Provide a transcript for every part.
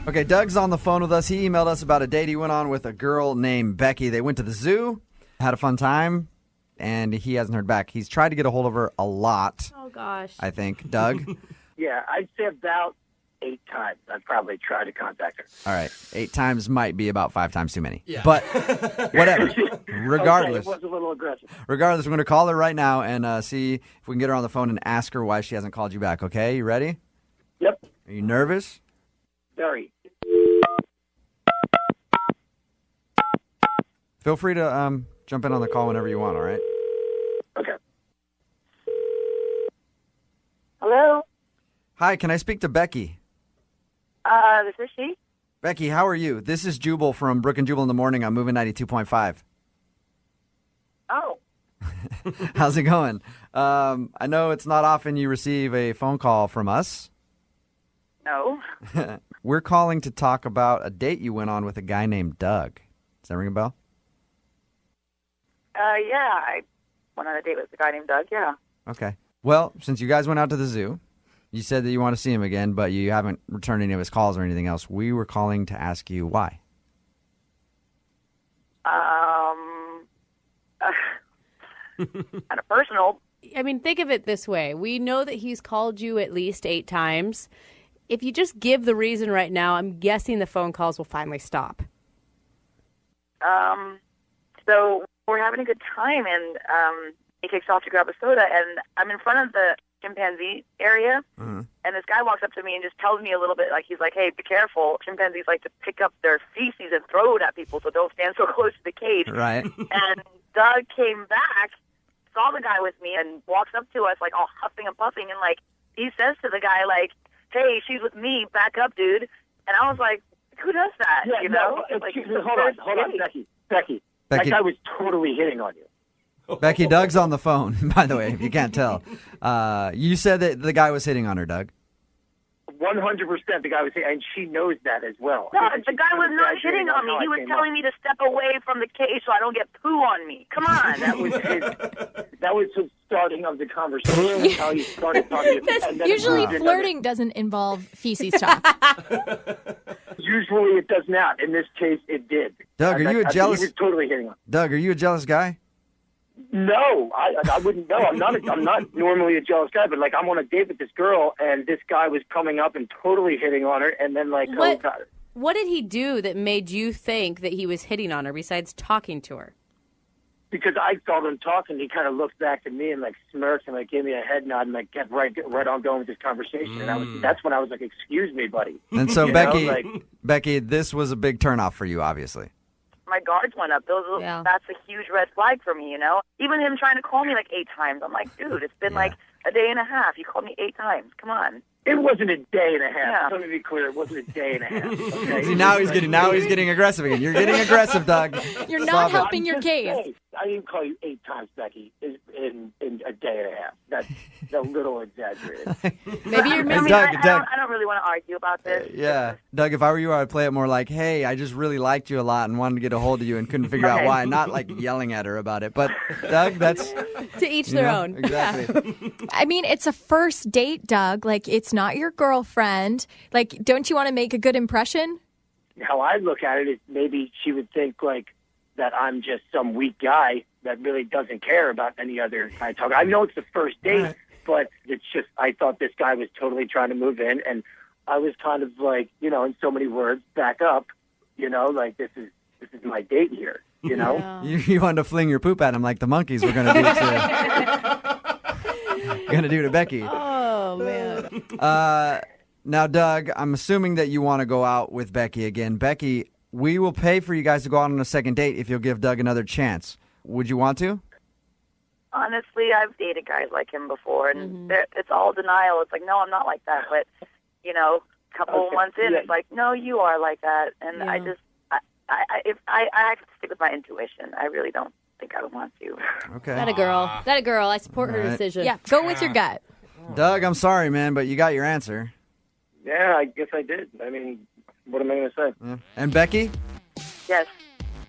Okay, Doug's on the phone with us. He emailed us about a date he went on with a girl named Becky. They went to the zoo, had a fun time, and he hasn't heard back. He's tried to get a hold of her a lot. Oh, gosh. I think. Doug? Yeah, I'd say about 8 times. I've probably tried to contact her. All right. 8 times might be about 5 times too many. Yeah. But whatever. Regardless. Okay, it was a little aggressive. Regardless, we're going to call her right now and see if we can get her on the phone and ask her why she hasn't called you back. Okay? You ready? Yep. Are you nervous? Very. Feel free to jump in on the call whenever you want, all right? Okay. Hello? Hi, can I speak to Becky? This is she. Becky, how are you? This is Jubal from Brooke and Jubal in the Morning on Moving 92.5. Oh. How's it going? I know it's not often you receive a phone call from us. No. We're calling to talk about a date you went on with a guy named Doug. Does that ring a bell? Yeah, I went on a date with a guy named Doug, yeah. Okay. Well, since you guys went out to the zoo, you said that you want to see him again, but you haven't returned any of his calls or anything else. We were calling to ask you why. Kind of personal. I mean, think of it this way. We know that he's called you at least 8 times. If you just give the reason right now, I'm guessing the phone calls will finally stop. So we're having a good time, and he kicks off to grab a soda, and I'm in front of the chimpanzee area, and this guy walks up to me and just tells me a little bit, like, he's like, hey, be careful. Chimpanzees like to pick up their feces and throw it at people, so don't stand so close to the cage. Right. And Doug came back, saw the guy with me, and walks up to us, like, all huffing and puffing, and, like, he says to the guy, like, hey, she's with me, back up, dude. And I was like, who does that, Yeah, you know? no, Like, hold on, Becky. That guy was totally hitting on you. Becky, Doug's on the phone, by the way, if you can't tell. You said that the guy was hitting on her, Doug. 100% the guy was hitting, and she knows that as well. No, the guy was not hitting on me. He was telling me to step away from the cage so I don't get poo on me. Come on. That was his starting of the conversation. That's how he started talking. Usually flirting doesn't involve feces talk. Usually it does not. In this case, it did. Doug, are you a jealous? He was totally hitting on. Doug, are you a jealous guy? No, I wouldn't know. I'm not normally a jealous guy, but like I'm on a date with this girl, and this guy was coming up and totally hitting on her, and then like What did he do that made you think that he was hitting on her besides talking to her? Because I saw them talking, he kind of looked back at me and like smirked and like gave me a head nod and like kept right on going with this conversation. And that's when I was like, "Excuse me, buddy." And so Becky, this was a big turnoff for you, obviously. My guards went up. That's a huge red flag for me, you know? Even him trying to call me like 8 times. I'm like, dude, it's been like a day and a half. You called me 8 times. Come on. It wasn't a day and a half. Yeah. Let me be clear. It wasn't a day and a half. Okay? See, now he's getting aggressive again. You're getting aggressive, Doug. You're not helping your case. Saying, I didn't call you 8 times, Becky, in a day and a half. That's a little exaggerated. Maybe you're missing. Doug, I don't really want to argue about this. Yeah. Doug, if I were you, I'd play it more like, hey, I just really liked you a lot and wanted to get a hold of you and couldn't figure out why. Not like yelling at her about it. But, Doug, that's... To each their own. Exactly. Yeah. I mean, it's a first date, Doug. Like, it's not your girlfriend. Like, don't you want to make a good impression? How I look at it is maybe she would think, like, that I'm just some weak guy that really doesn't care about any other kind of talk. I know it's the first date, but it's just I thought this guy was totally trying to move in, and I was kind of like, you know, in so many words, back up, you know, like this is my date here, you know. Yeah. You wanted to fling your poop at him like the monkeys were going to do to Becky. Oh, man. Now, Doug, I'm assuming that you want to go out with Becky again. Becky, we will pay for you guys to go out on a second date if you'll give Doug another chance. Would you want to? Honestly, I've dated guys like him before, and it's all denial. It's like, no, I'm not like that. But, you know, a couple months in, it's like, no, you are like that. And I have to stick with my intuition. I really don't think I would want to. Okay. That a girl. I support her decision. Yeah, go with your gut. Doug, I'm sorry, man, but you got your answer. Yeah, I guess I did. I mean, what am I going to say? Yeah. And Becky? Yes.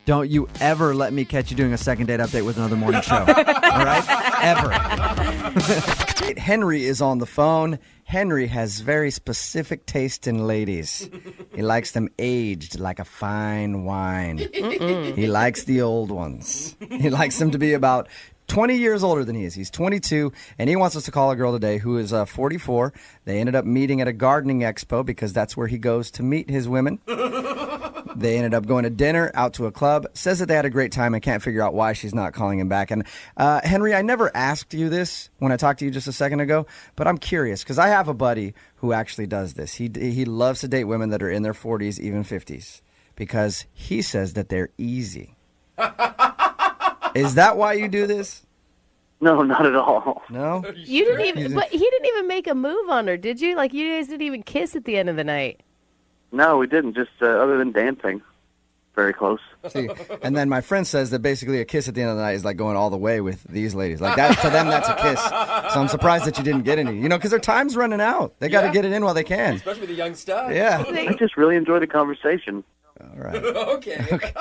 Don't you ever let me catch you doing a second date update with another morning show. All right? Ever. Henry is on the phone. Henry has very specific taste in ladies. He likes them aged like a fine wine. He likes the old ones. He likes them to be about 20 years older than he is. He's 22, and he wants us to call a girl today who is 44. They ended up meeting at a gardening expo because that's where he goes to meet his women. They ended up going to dinner, out to a club, says that they had a great time and can't figure out why she's not calling him back. And Henry, I never asked you this when I talked to you just a second ago, but I'm curious because I have a buddy who actually does this. He loves to date women that are in their 40s, even 50s, because he says that they're easy. Is that why you do this? No, not at all. No? You didn't even, but he didn't even make a move on her, did you? Like, you guys didn't even kiss at the end of the night. No, we didn't. Just other than dancing, very close. See, and then my friend says that basically a kiss at the end of the night is like going all the way with these ladies. Like that to them, that's a kiss. So I'm surprised that you didn't get any. You know, because their time's running out. They got to get it in while they can. Especially the young stuff. Yeah. I just really enjoy the conversation. All right. Okay.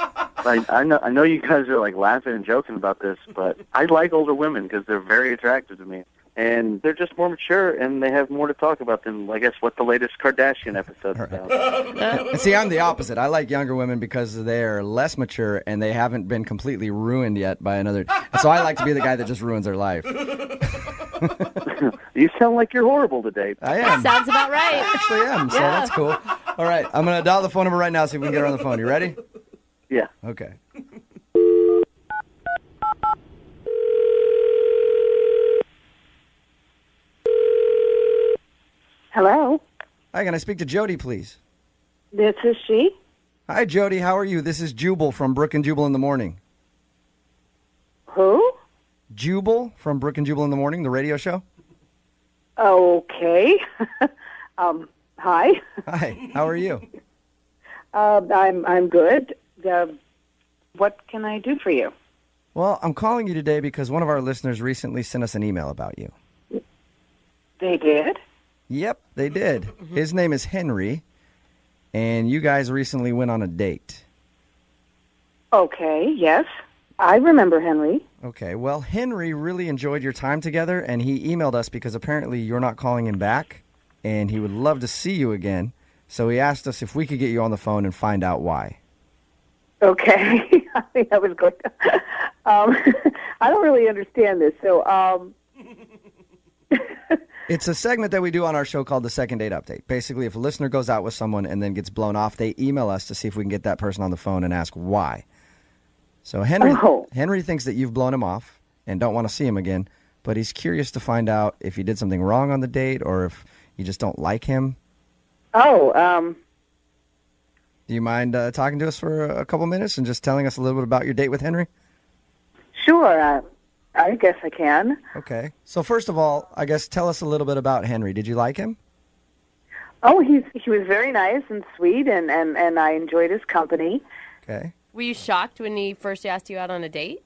I know you guys are like laughing and joking about this, but I like older women because they're very attractive to me. And they're just more mature, and they have more to talk about than, I guess, what the latest Kardashian episode's about. And see, I'm the opposite. I like younger women because they're less mature and they haven't been completely ruined yet by another. So I like to be the guy that just ruins their life. You sound like you're horrible today. I am. Sounds about I right. actually am, so that's cool. All right, I'm going to dial the phone number right now, see if we can get her on the phone. You ready? Yeah. Okay. Hello, Hi, can I speak to Jody, please? this is she. Hi, Jody. How are you? This is Jubal from Brooke and Jubal in the Morning. Who? Jubal from Brooke and Jubal in the Morning, the radio show. Okay. Hi. Hi, how are you? I'm good. What can I do for you? Well, I'm calling you today because one of our listeners recently sent us an email about you. They did. Yep, they did. His name is Henry, and you guys recently went on a date. Okay. Yes, I remember Henry. Okay, well, Henry really enjoyed your time together, and he emailed us because apparently you're not calling him back, and he would love to see you again. So he asked us if we could get you on the phone and find out why. Okay. I think I was going to. I don't really understand this. So, It's a segment that we do on our show called the Second Date Update. Basically, if a listener goes out with someone and then gets blown off, they email us to see if we can get that person on the phone and ask why. So Henry thinks that you've blown him off and don't want to see him again, but he's curious to find out if you did something wrong on the date or if you just don't like him. oh, Do you mind talking to us for a couple minutes and just telling us a little bit about your date with Henry? sure. I guess I can. Okay. So first of all, I guess tell us a little bit about Henry. Did you like him? Oh, he was very nice and sweet, and I enjoyed his company. Okay. Were you shocked when he first asked you out on a date?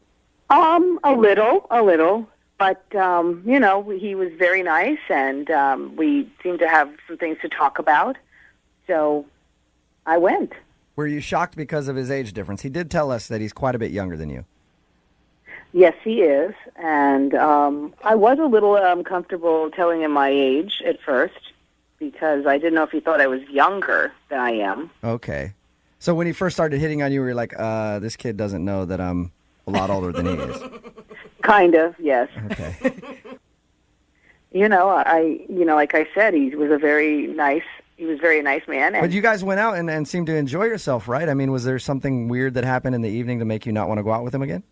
A little, but you know, he was very nice, and we seemed to have some things to talk about. So I went. Were you shocked because of his age difference? He did tell us that he's quite a bit younger than you. Yes, he is, and I was a little uncomfortable telling him my age at first because I didn't know if he thought I was younger than I am. Okay. So when he first started hitting on you, we were like, this kid doesn't know that I'm a lot older than he is. Kind of, yes. Okay. You know, like I said, he was a very nice man. And But you guys went out and seemed to enjoy yourself, right? I mean, was there something weird that happened in the evening to make you not want to go out with him again?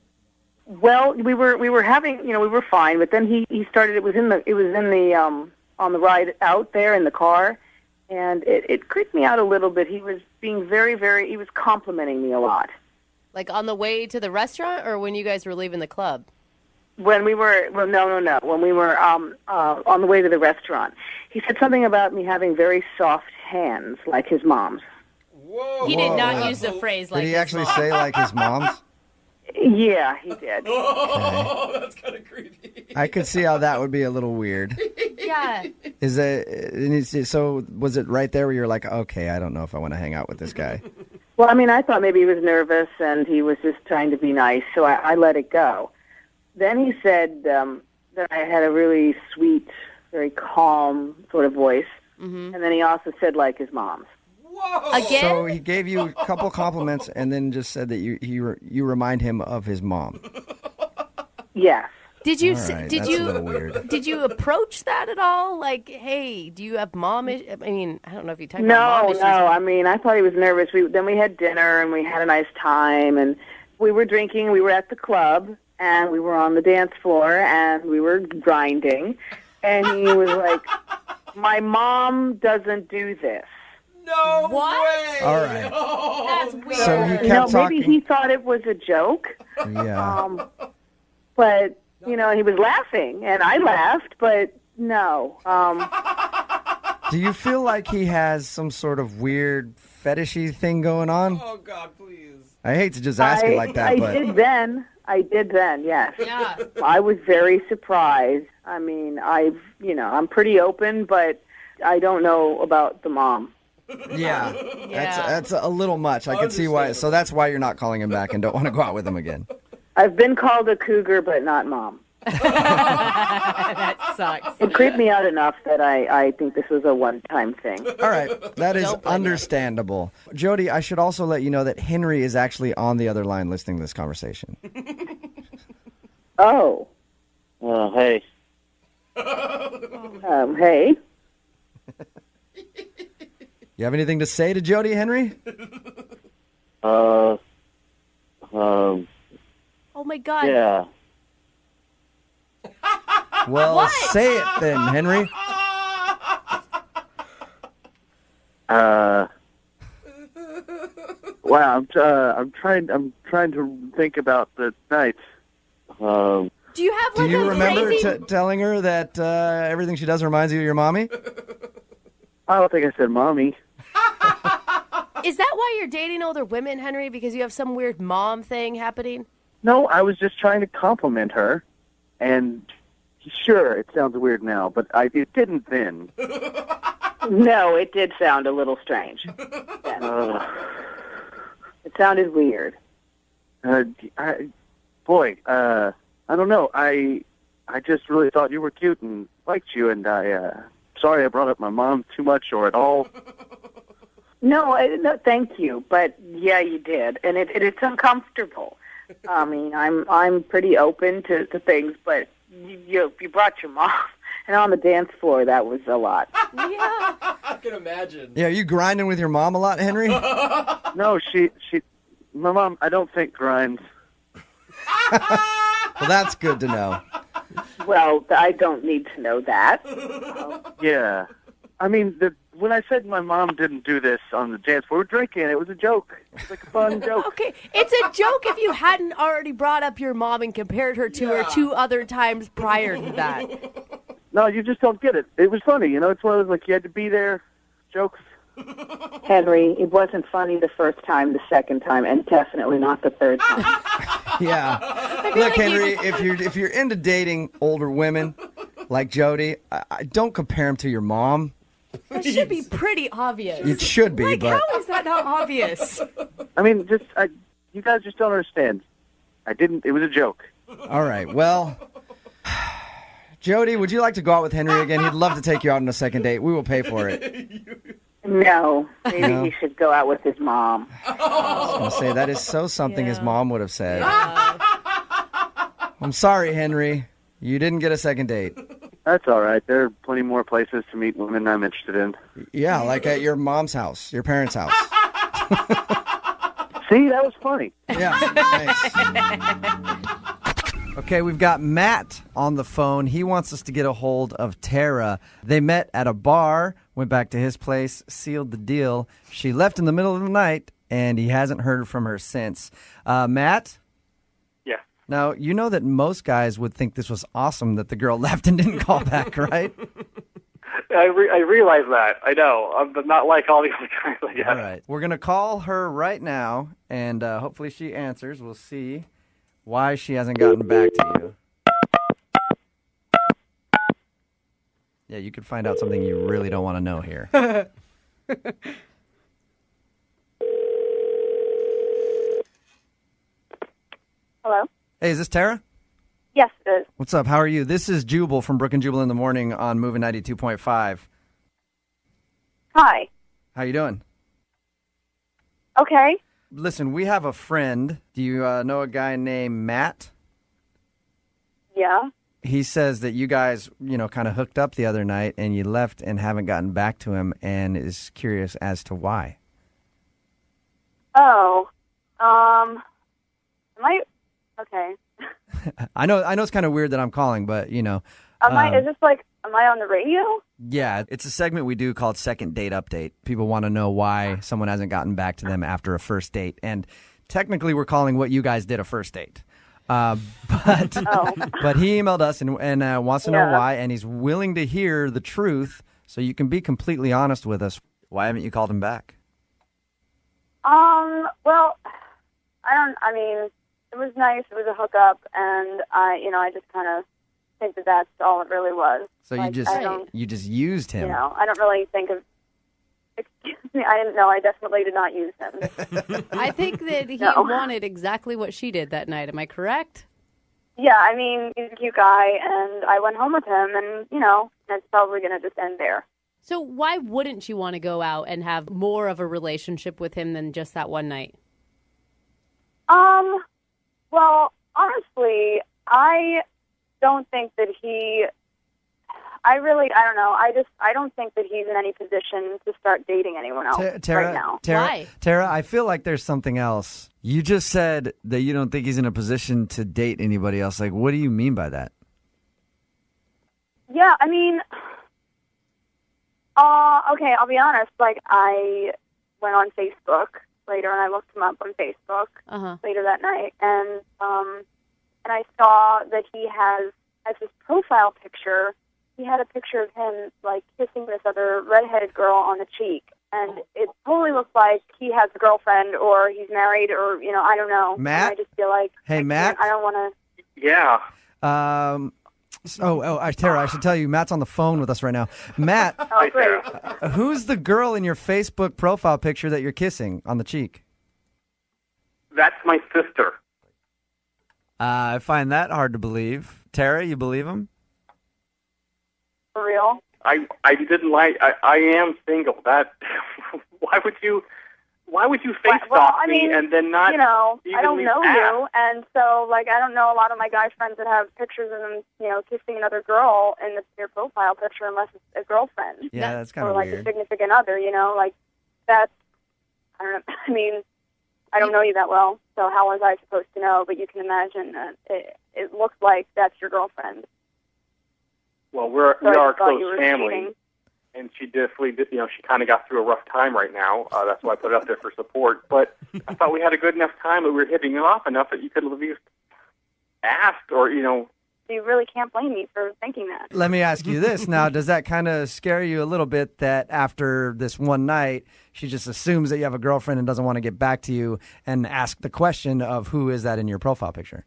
well, we were having, you know, we were fine, but then he started. It was in the on the ride out there in the car, and it creeped me out a little bit. He was being very, he was complimenting me a lot. Like on the way to the restaurant or when you guys were leaving the club? When we were, no. When we were on the way to the restaurant, he said something about me having very soft hands, like his mom's. Whoa. He did not use the phrase like Did he his actually mom. say like his mom's? Yeah, he did. Oh, that's kind of creepy. I could see how that would be a little weird. Yeah. So was it right there where you're like, okay, I don't know if I want to hang out with this guy? Well, I mean, I thought maybe he was nervous and he was just trying to be nice, so I let it go. Then he said, that I had a really sweet, very calm sort of voice. And then he also said like his mom's. Whoa! Again? So he gave you a couple compliments and then just said that you remind him of his mom. Yes. Did you All right, did that's you a little weird. did you approach that at all? Like, hey, do you have mom issues? I mean, I don't know if you talked about mom No, issues. no. I mean, I thought he was nervous. Then we had dinner and we had a nice time and we were drinking. We were at the club and we were on the dance floor and we were grinding. And he was like, "My mom doesn't do this." No What? way! All right. That's weird. So he No, kept maybe talking. he thought it was a joke. Yeah. But, you know, he was laughing, and I laughed, but no. Do you feel like he has some sort of weird fetishy thing going on? Oh, God, please. I hate to just ask it like that, I but did then. I did then, yes. Yeah. I was very surprised. I mean, I'm pretty open, but I don't know about the mom. yeah, Yeah. that's a little much. I can see why. So that's why you're not calling him back and don't want to go out with him again. I've been called a cougar, but not mom. That sucks. It creeped me out enough that I think this was a one-time thing. All right, that is Don't blame you. understandable. Jody, I should also let you know that Henry is actually on the other line listening to this conversation. Oh, Hey. hey. You have anything to say to Jody, Henry? Oh my God. Yeah. Well, What? say it then, Henry. Wow, I'm trying to think about the night. Do you have Do like you a remember crazy? telling her that everything she does reminds you of your mommy? I don't think I said mommy. Is that why you're dating older women, Henry? Because you have some weird mom thing happening? No, I was just trying to compliment her, and sure, it sounds weird now, but it didn't then. No, it did sound a little strange. It sounded weird. I don't know. I just really thought you were cute and liked you, and sorry I brought up my mom too much or at all. No, thank you, but yeah, you did, and it's uncomfortable. I mean, I'm pretty open to things, but you brought your mom, and on the dance floor, that was a lot. Yeah. I can imagine. Yeah, are you grinding with your mom a lot, Henry? No, my mom, I don't think grinds. Well, that's good to know. Well, I don't need to know that. Yeah. I mean, when I said my mom didn't do this on the dance floor, we were drinking. It was a joke. It was like a fun joke. Okay, it's a joke if you hadn't already brought up your mom and compared her to her 2 other times prior to that. No, you just don't get it. It was funny. You know, it's one of those, like, you had to be there jokes. Henry, it wasn't funny the first time, the second time, and definitely not the third time. Yeah. Look, Henry, if you're into dating older women like Jody, I don't compare them to your mom. That should be pretty obvious. It should be, Like, but how is that not obvious? I mean, you guys just don't understand. It was a joke. all right. Well, Jody, would you like to go out with Henry again? He'd love to take you out on a second date. We will pay for it. No, maybe No? he should go out with his mom. I was going to say, that is so something his Yeah. mom would have said. I'm sorry, Henry. You didn't get a second date. That's all right. There are plenty more places to meet women I'm interested in. Yeah, like at your mom's house, your parents' house. See, that was funny. Yeah, thanks. Okay, we've got Matt on the phone. He wants us to get a hold of Tara. They met at a bar, went back to his place, sealed the deal. She left in the middle of the night, and he hasn't heard from her since. Matt? Yeah. Now, you know that most guys would think this was awesome that the girl left and didn't call back, right? I realize that. I know. I'm not like all the other guys, I guess. All right. We're going to call her right now, and hopefully she answers. We'll see why she hasn't gotten back to you. Yeah, you could find out something you really don't want to know here. Hello? Hey, is this Tara? Yes, it is. What's up? How are you? This is Jubal from Brooke and Jubal in the Morning on Moving 92.5. Hi. How you doing? Okay. Listen, we have a friend. Do you know a guy named Matt? Yeah. He says that you guys, kind of hooked up the other night and you left and haven't gotten back to him and is curious as to why. Oh. Am I... Okay. I know it's kind of weird that I'm calling, but, Is this like, am I on the radio? Yeah, it's a segment we do called Second Date Update. People want to know why someone hasn't gotten back to them after a first date. And technically we're calling what you guys did a first date. But he emailed us and wants to know why, and he's willing to hear the truth so you can be completely honest with us. Why haven't you called him back? Well, it was nice. It was a hookup, and I just kind of think that that's all it really was. So like, you just used him. I don't really think of. Excuse me, I didn't know. I definitely did not use him. I think that he wanted exactly what she did that night. Am I correct? Yeah, he's a cute guy, and I went home with him, and it's probably going to just end there. So why wouldn't you want to go out and have more of a relationship with him than just that one night? Well, honestly, I don't think that I don't know. I don't think that he's in any position to start dating anyone else right now. Why? Tara, I feel like there's something else. You just said that you don't think he's in a position to date anybody else. Like, what do you mean by that? Yeah, okay, I'll be honest. Like, I went on Facebook later, and I looked him up on Facebook later that night, and I saw that he has, as his profile picture, he had a picture of him, like, kissing this other redheaded girl on the cheek, and it totally looks like he has a girlfriend, or he's married, or, I don't know. Matt? And I just feel like, Matt? I don't want to... Yeah. Tara, I should tell you, Matt's on the phone with us right now. Matt, Oh, great. who's the girl in your Facebook profile picture that you're kissing on the cheek? That's my sister. I find that hard to believe. Tara, you believe him? For real? I didn't like. I am single. That. Why would you face stalk me and then not? I don't know you, and so I don't know a lot of my guy friends that have pictures of them, kissing another girl in their profile picture, unless it's a girlfriend. Yeah, that's kind of weird. Or a significant other. That's. I don't know. I don't know you that well, so how was I supposed to know? But you can imagine that it looks like that's your girlfriend. Well, we are a close family. Cheating. And she definitely did, she kind of got through a rough time right now. That's why I put it up there for support. But I thought we had a good enough time that we were hitting it off enough that you could have at least asked or, You really can't blame me for thinking that. Let me ask you this. Now, does that kind of scare you a little bit that after this one night, she just assumes that you have a girlfriend and doesn't want to get back to you and ask the question of who is that in your profile picture?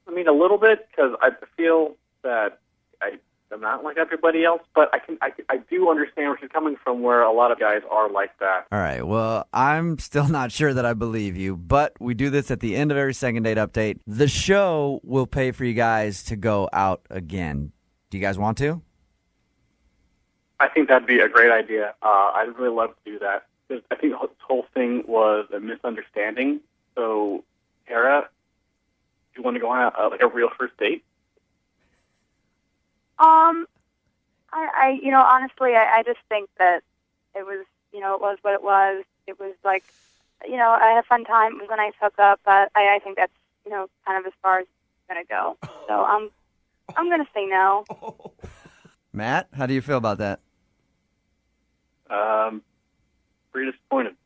A little bit, because I feel that I'm not like everybody else, but I do understand where she's coming from, where a lot of guys are like that. All right. Well, I'm still not sure that I believe you, but we do this at the end of every Second Date Update. The show will pay for you guys to go out again. Do you guys want to? I think that'd be a great idea. I'd really love to do that. I think this whole thing was a misunderstanding. So, Tara, do you want to go on a real first date? Honestly, I just think that it was, it was what it was. It was like, I had a fun time. It was a nice hookup, but I think that's, kind of as far as it's going to go. So I'm going to say no. Matt, how do you feel about that? Pretty disappointed.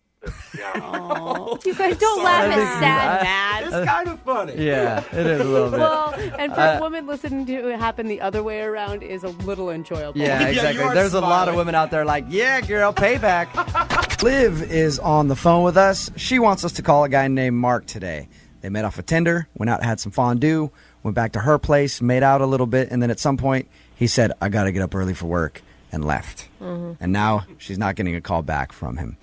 Yeah. You guys don't laugh at sad, Matt. It's kind of funny. Yeah, it is a little bit. Well, and for a woman listening to it happen the other way around is a little enjoyable. Yeah, exactly. There's a lot of women out there like, yeah, girl, payback. Liv is on the phone with us. She wants us to call a guy named Mark today. They met off a Tinder, went out, had some fondue, went back to her place, made out a little bit, and then at some point he said, I got to get up early for work, and left. Mm-hmm. And now she's not getting a call back from him.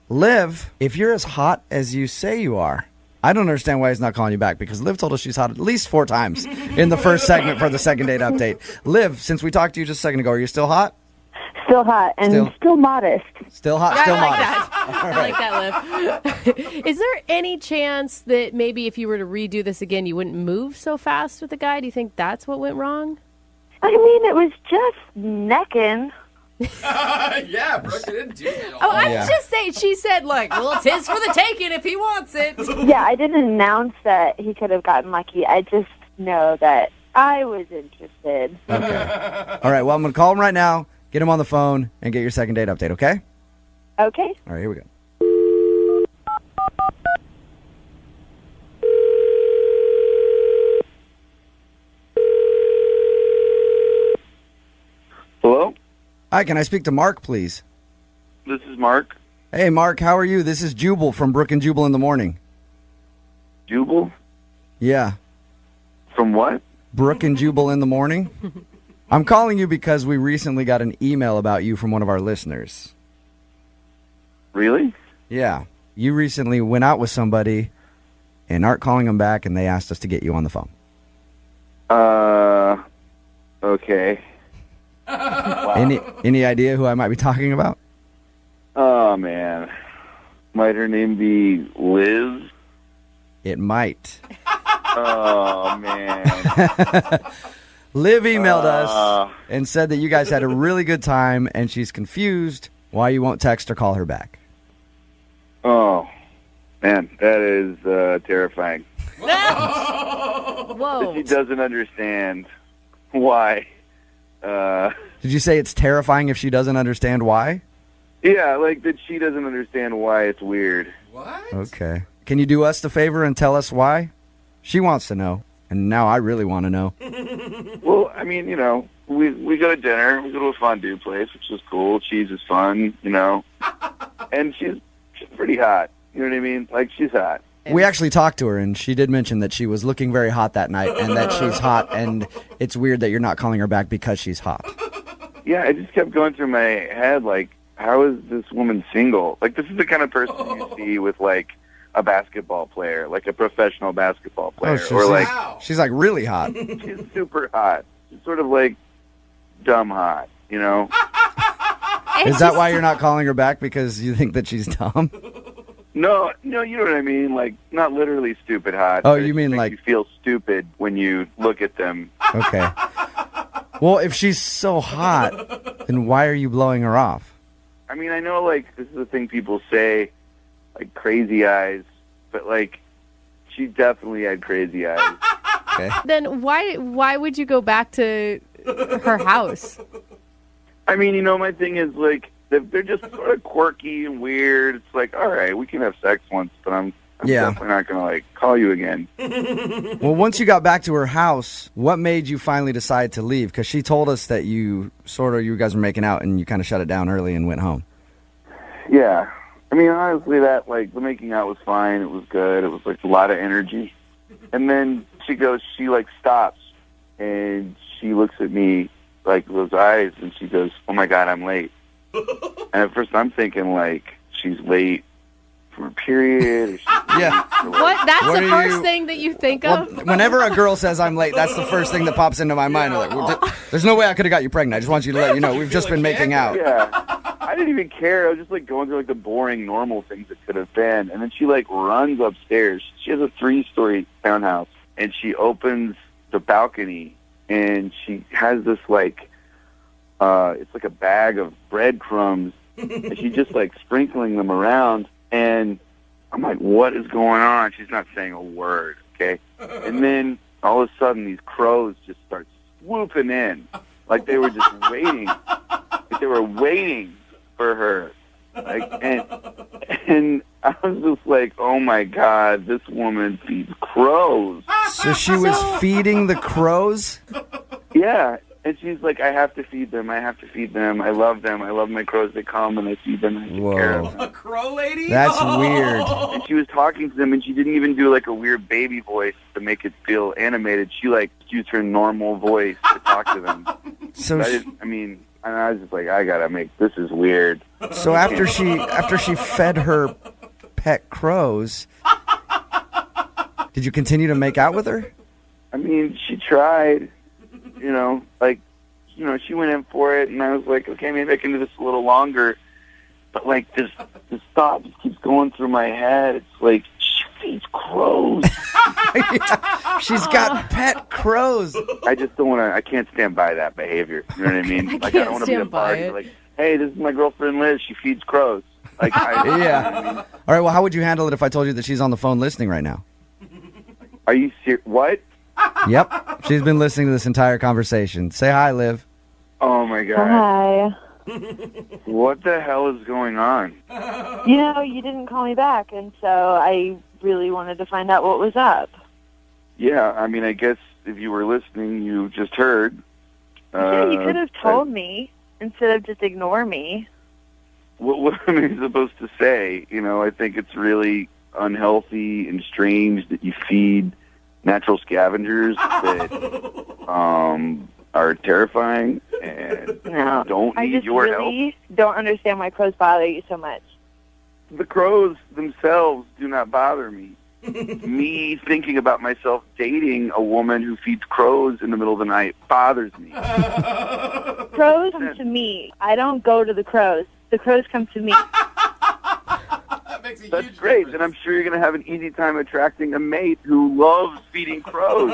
Liv, if you're as hot as you say you are, I don't understand why he's not calling you back, because Liv told us she's hot at least 4 times in the first segment for the second date update. Liv, since we talked to you just a second ago, are you still hot? Still hot and still modest. Still hot, Yeah, still I like modest. that. I like that, Liv. Is there any chance that maybe if you were to redo this again, you wouldn't move so fast with the guy? Do you think that's what went wrong? I mean, it was just necking. Yeah, Brooke didn't do that. Oh, I'm just saying. She said, like, well, it's his for the taking if he wants it. Yeah, I didn't announce that he could have gotten lucky. I just know that I was interested. Okay. All right, well, I'm going to call him right now, get him on the phone, and get your second date update, okay? Okay. All right, here we go. Hello? Hi, can I speak to Mark, please? This is Mark. Hey, Mark, how are you? This is Jubal from Brooke and Jubal in the morning. Jubal? Yeah. From what? Brooke and Jubal in the morning. I'm calling you because we recently got an email about you from one of our listeners. Really? Yeah. You recently went out with somebody and aren't calling them back, and they asked us to get you on the phone. Okay. Wow. Any idea who I might be talking about? Oh, man. Might her name be Liz? It might. Oh, man. Liv emailed us and said that you guys had a really good time, and she's confused why you won't text or call her back. Oh, man, that is terrifying. Whoa. She doesn't understand why. Did you say it's terrifying if she doesn't understand why? Yeah, like that she doesn't understand why it's weird. What? Okay. Can you do us the favor and tell us why? She wants to know, and now I really want to know. Well, I mean, you know, we go to dinner, we go to a fondue place, which is cool. Cheese is fun, you know. And she's pretty hot. You know what I mean? Like, she's hot. We actually talked to her, and she did mention that she was looking very hot that night, and that she's hot, and it's weird that you're not calling her back because she's hot. Yeah, it just kept going through my head, like, how is this woman single? Like, this is the kind of person you see with, like, a basketball player, like a professional basketball player. She's like really hot. She's super hot. She's sort of like dumb hot, you know? Is that why you're not calling her back, because you think that she's dumb? No, you know what I mean? Like, not literally stupid hot. Oh, but you it mean makes like... you feel stupid when you look at them. Okay. Well, if she's so hot, then why are you blowing her off? I mean, I know, like, this is the thing people say, like, crazy eyes, but, like, she definitely had crazy eyes. Okay. Then why would you go back to her house? I mean, you know, my thing is, like, they're just sort of quirky and weird. It's like, all right, we can have sex once, but I'm definitely not going to, like, call you again. Well, once you got back to her house, what made you finally decide to leave? Because she told us that you guys were making out and you kind of shut it down early and went home. Yeah. I mean, honestly, that, like, the making out was fine. It was good. It was, like, a lot of energy. And then she stops, and she looks at me, like, those eyes, and she goes, oh, my God, I'm late. And at first I'm thinking, like, she's late for a period. Or she's yeah. What? That's the first thing that you think of? Well, whenever a girl says I'm late, that's the first thing that pops into my mind. I'm like, there's no way I could have got you pregnant. I just want you to let you know we've just been making out. Yeah. I didn't even care. I was just, like, going through, like, the boring, normal things that could have been. And then she, like, runs upstairs. She has a 3-story townhouse. And she opens the balcony, and she has this, like, it's like a bag of breadcrumbs. And she's just, like, sprinkling them around. And I'm like, what is going on? She's not saying a word, okay? And then all of a sudden, these crows just start swooping in. Like they were just waiting. Like they were waiting for her. Like, and I was just like, oh, my God, this woman feeds crows. So she was feeding the crows? Yeah. And she's like, I have to feed them. I have to feed them. I love them. I love my crows. They come and I feed them. And I take care of them. A crow lady? That's weird. And she was talking to them, and she didn't even do, like, a weird baby voice to make it feel animated. She, like, used her normal voice to talk to them. So I was just like, I gotta this is weird. So after she fed her pet crows, Did you continue to make out with her? I mean, she tried, she went in for it, and I was like, okay, maybe I can do this a little longer. But, this thought just keeps going through my head. It's like, she feeds crows. Yeah, she's got pet crows. I just don't want to, I can't stand by that behavior. You know what I mean? I don't want to be a party. Like, hey, this is my girlfriend Liz. She feeds crows. Yeah. You know what I mean? All right, well, how would you handle it if I told you that she's on the phone listening right now? Are you serious? What? Yep. She's been listening to this entire conversation. Say hi, Liv. Oh, my God. Hi. What the hell is going on? You didn't call me back, and so I really wanted to find out what was up. Yeah, I mean, I guess if you were listening, you just heard. Yeah, you could have told me instead of just ignore me. What am I supposed to say? I think it's really unhealthy and strange that you feed natural scavengers that are terrifying and don't need your help. I really don't understand why crows bother you so much. The crows themselves do not bother me. Me thinking about myself dating a woman who feeds crows in the middle of the night bothers me. Crows come to me. I don't go to the crows. The crows come to me. That's great. Then I'm sure you're going to have an easy time attracting a mate who loves feeding crows.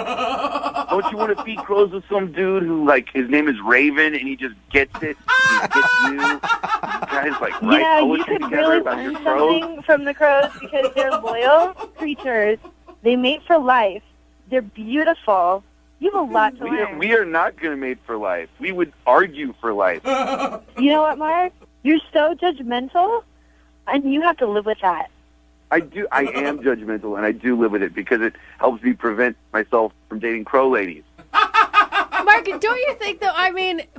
Don't you want to feed crows with some dude who, his name is Raven, and he just gets it? He gets you. Guys, yeah, you could really learn something from the crows because they're loyal creatures. They mate for life. They're beautiful. You have a lot to learn. We are not going to mate for life. We would argue for life. You know what, Mark? You're so judgmental, and you have to live with that. I am judgmental, and I do live with it because it helps me prevent myself from dating crow ladies. Mark, don't you think, though,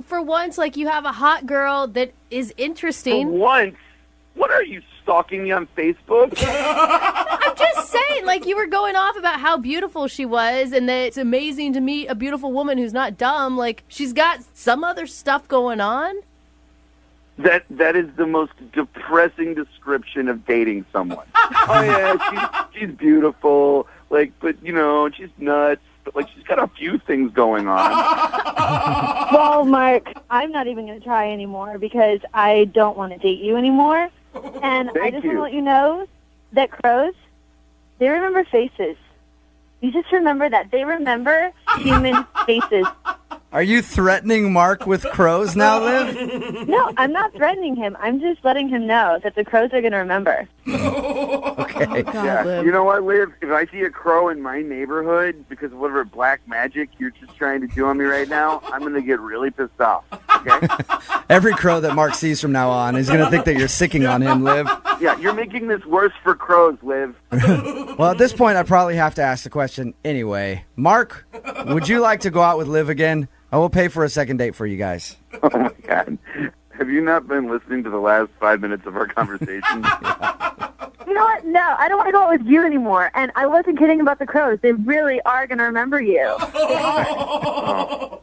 for once, you have a hot girl that is interesting. For once? What are you, stalking me on Facebook? I'm just saying, you were going off about how beautiful she was and that it's amazing to meet a beautiful woman who's not dumb. She's got some other stuff going on. That is the most depressing description of dating someone. Oh yeah, she's beautiful, but she's nuts, but she's got a few things going on. Well, Mark, I'm not even going to try anymore because I don't want to date you anymore. And I just want to let you know that crows, they remember faces. You just remember that. They remember human faces. Are you threatening Mark with crows now, Liv? No, I'm not threatening him. I'm just letting him know that the crows are going to remember. Okay. Oh, God, Yeah. Liv. You know what, Liv? If I see a crow in my neighborhood because of whatever black magic you're just trying to do on me right now, I'm going to get really pissed off. Okay? Every crow that Mark sees from now on is going to think that you're sicking on him, Liv. Yeah, you're making this worse for crows, Liv. Well, at this point, I probably have to ask the question anyway. Mark, would you like to go out with Liv again? I will pay for a second date for you guys. Oh, my God. Have you not been listening to the last 5 minutes of our conversation? You know what? No, I don't want to go out with you anymore. And I wasn't kidding about the crows. They really are going to remember you. Oh.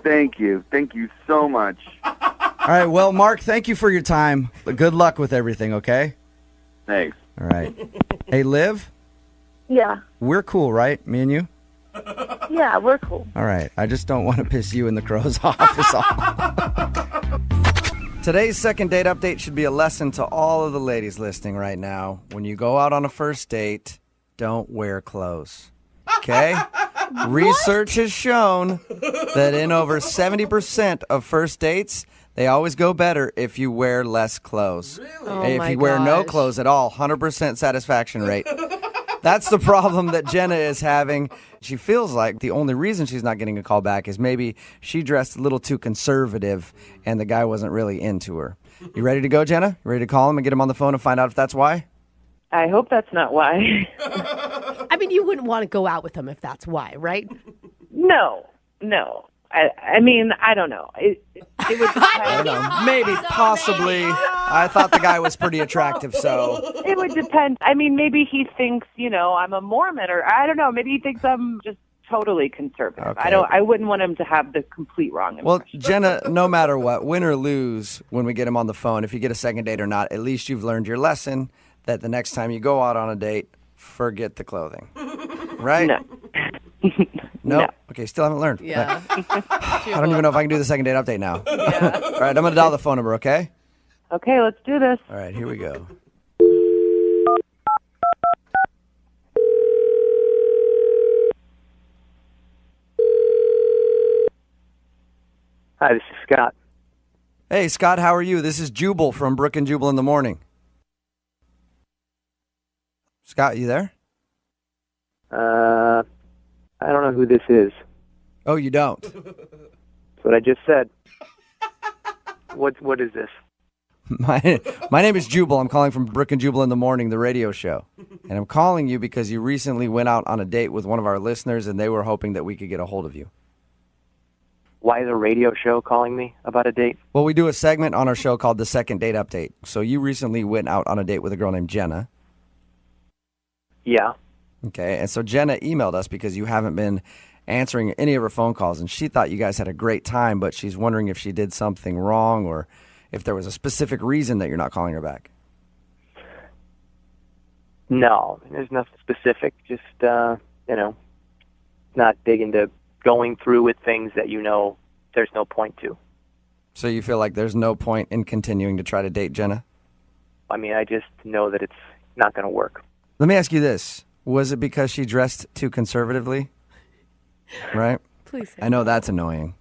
Thank you. Thank you so much. All right, well, Mark, thank you for your time. Good luck with everything, okay? Thanks. All right. Hey, Liv, Yeah. we're cool, right? Me and you? Yeah, we're cool. All right. I just don't want to piss you and the crows off is all. Today's second date update should be a lesson to all of the ladies listening right now. When you go out on a first date, don't wear clothes. Okay? Research has shown that in over 70% of first dates, they always go better if you wear less clothes. Really? Oh if my you wear no gosh. clothes at all, 100% satisfaction rate. That's the problem that Jenna is having. She feels like the only reason she's not getting a call back is maybe she dressed a little too conservative and the guy wasn't really into her. You ready to go, Jenna? You ready to call him and get him on the phone and find out if that's why? I hope that's not why. You wouldn't want to go out with him if that's why, right? No. I mean, I don't know. It would depend. I don't know. Maybe, possibly. I thought the guy was pretty attractive, so. It would depend. I mean, maybe he thinks, I'm a Mormon, or I don't know. Maybe he thinks I'm just totally conservative. Okay. I wouldn't want him to have the complete wrong impression. Well, Jenna, no matter what, win or lose when we get him on the phone, if you get a second date or not, at least you've learned your lesson that the next time you go out on a date, forget the clothing. right? No. No. Okay, still haven't learned. Yeah. I don't even know if I can do the second date update now. Yeah. All right, I'm going to dial the phone number, okay? Okay, let's do this. All right, here we go. Hi, this is Scott. Hey, Scott, how are you? This is Jubal from Brooke and Jubal in the Morning. Scott, you there? I don't know who this is. Oh, you don't? That's what I just said. What is this? My name is Jubal. I'm calling from Brooke and Jubal in the Morning, the radio show. And I'm calling you because you recently went out on a date with one of our listeners, and they were hoping that we could get a hold of you. Why is a radio show calling me about a date? Well, we do a segment on our show called The Second Date Update. So you recently went out on a date with a girl named Jenna. Yeah. Okay, and so Jenna emailed us because you haven't been answering any of her phone calls, and she thought you guys had a great time, but she's wondering if she did something wrong or if there was a specific reason that you're not calling her back. No, there's nothing specific. Just, not big into going through with things that there's no point to. So you feel like there's no point in continuing to try to date Jenna? I mean, I just know that it's not going to work. Let me ask you this. Was it because she dressed too conservatively? Right? Please. I know that's annoying.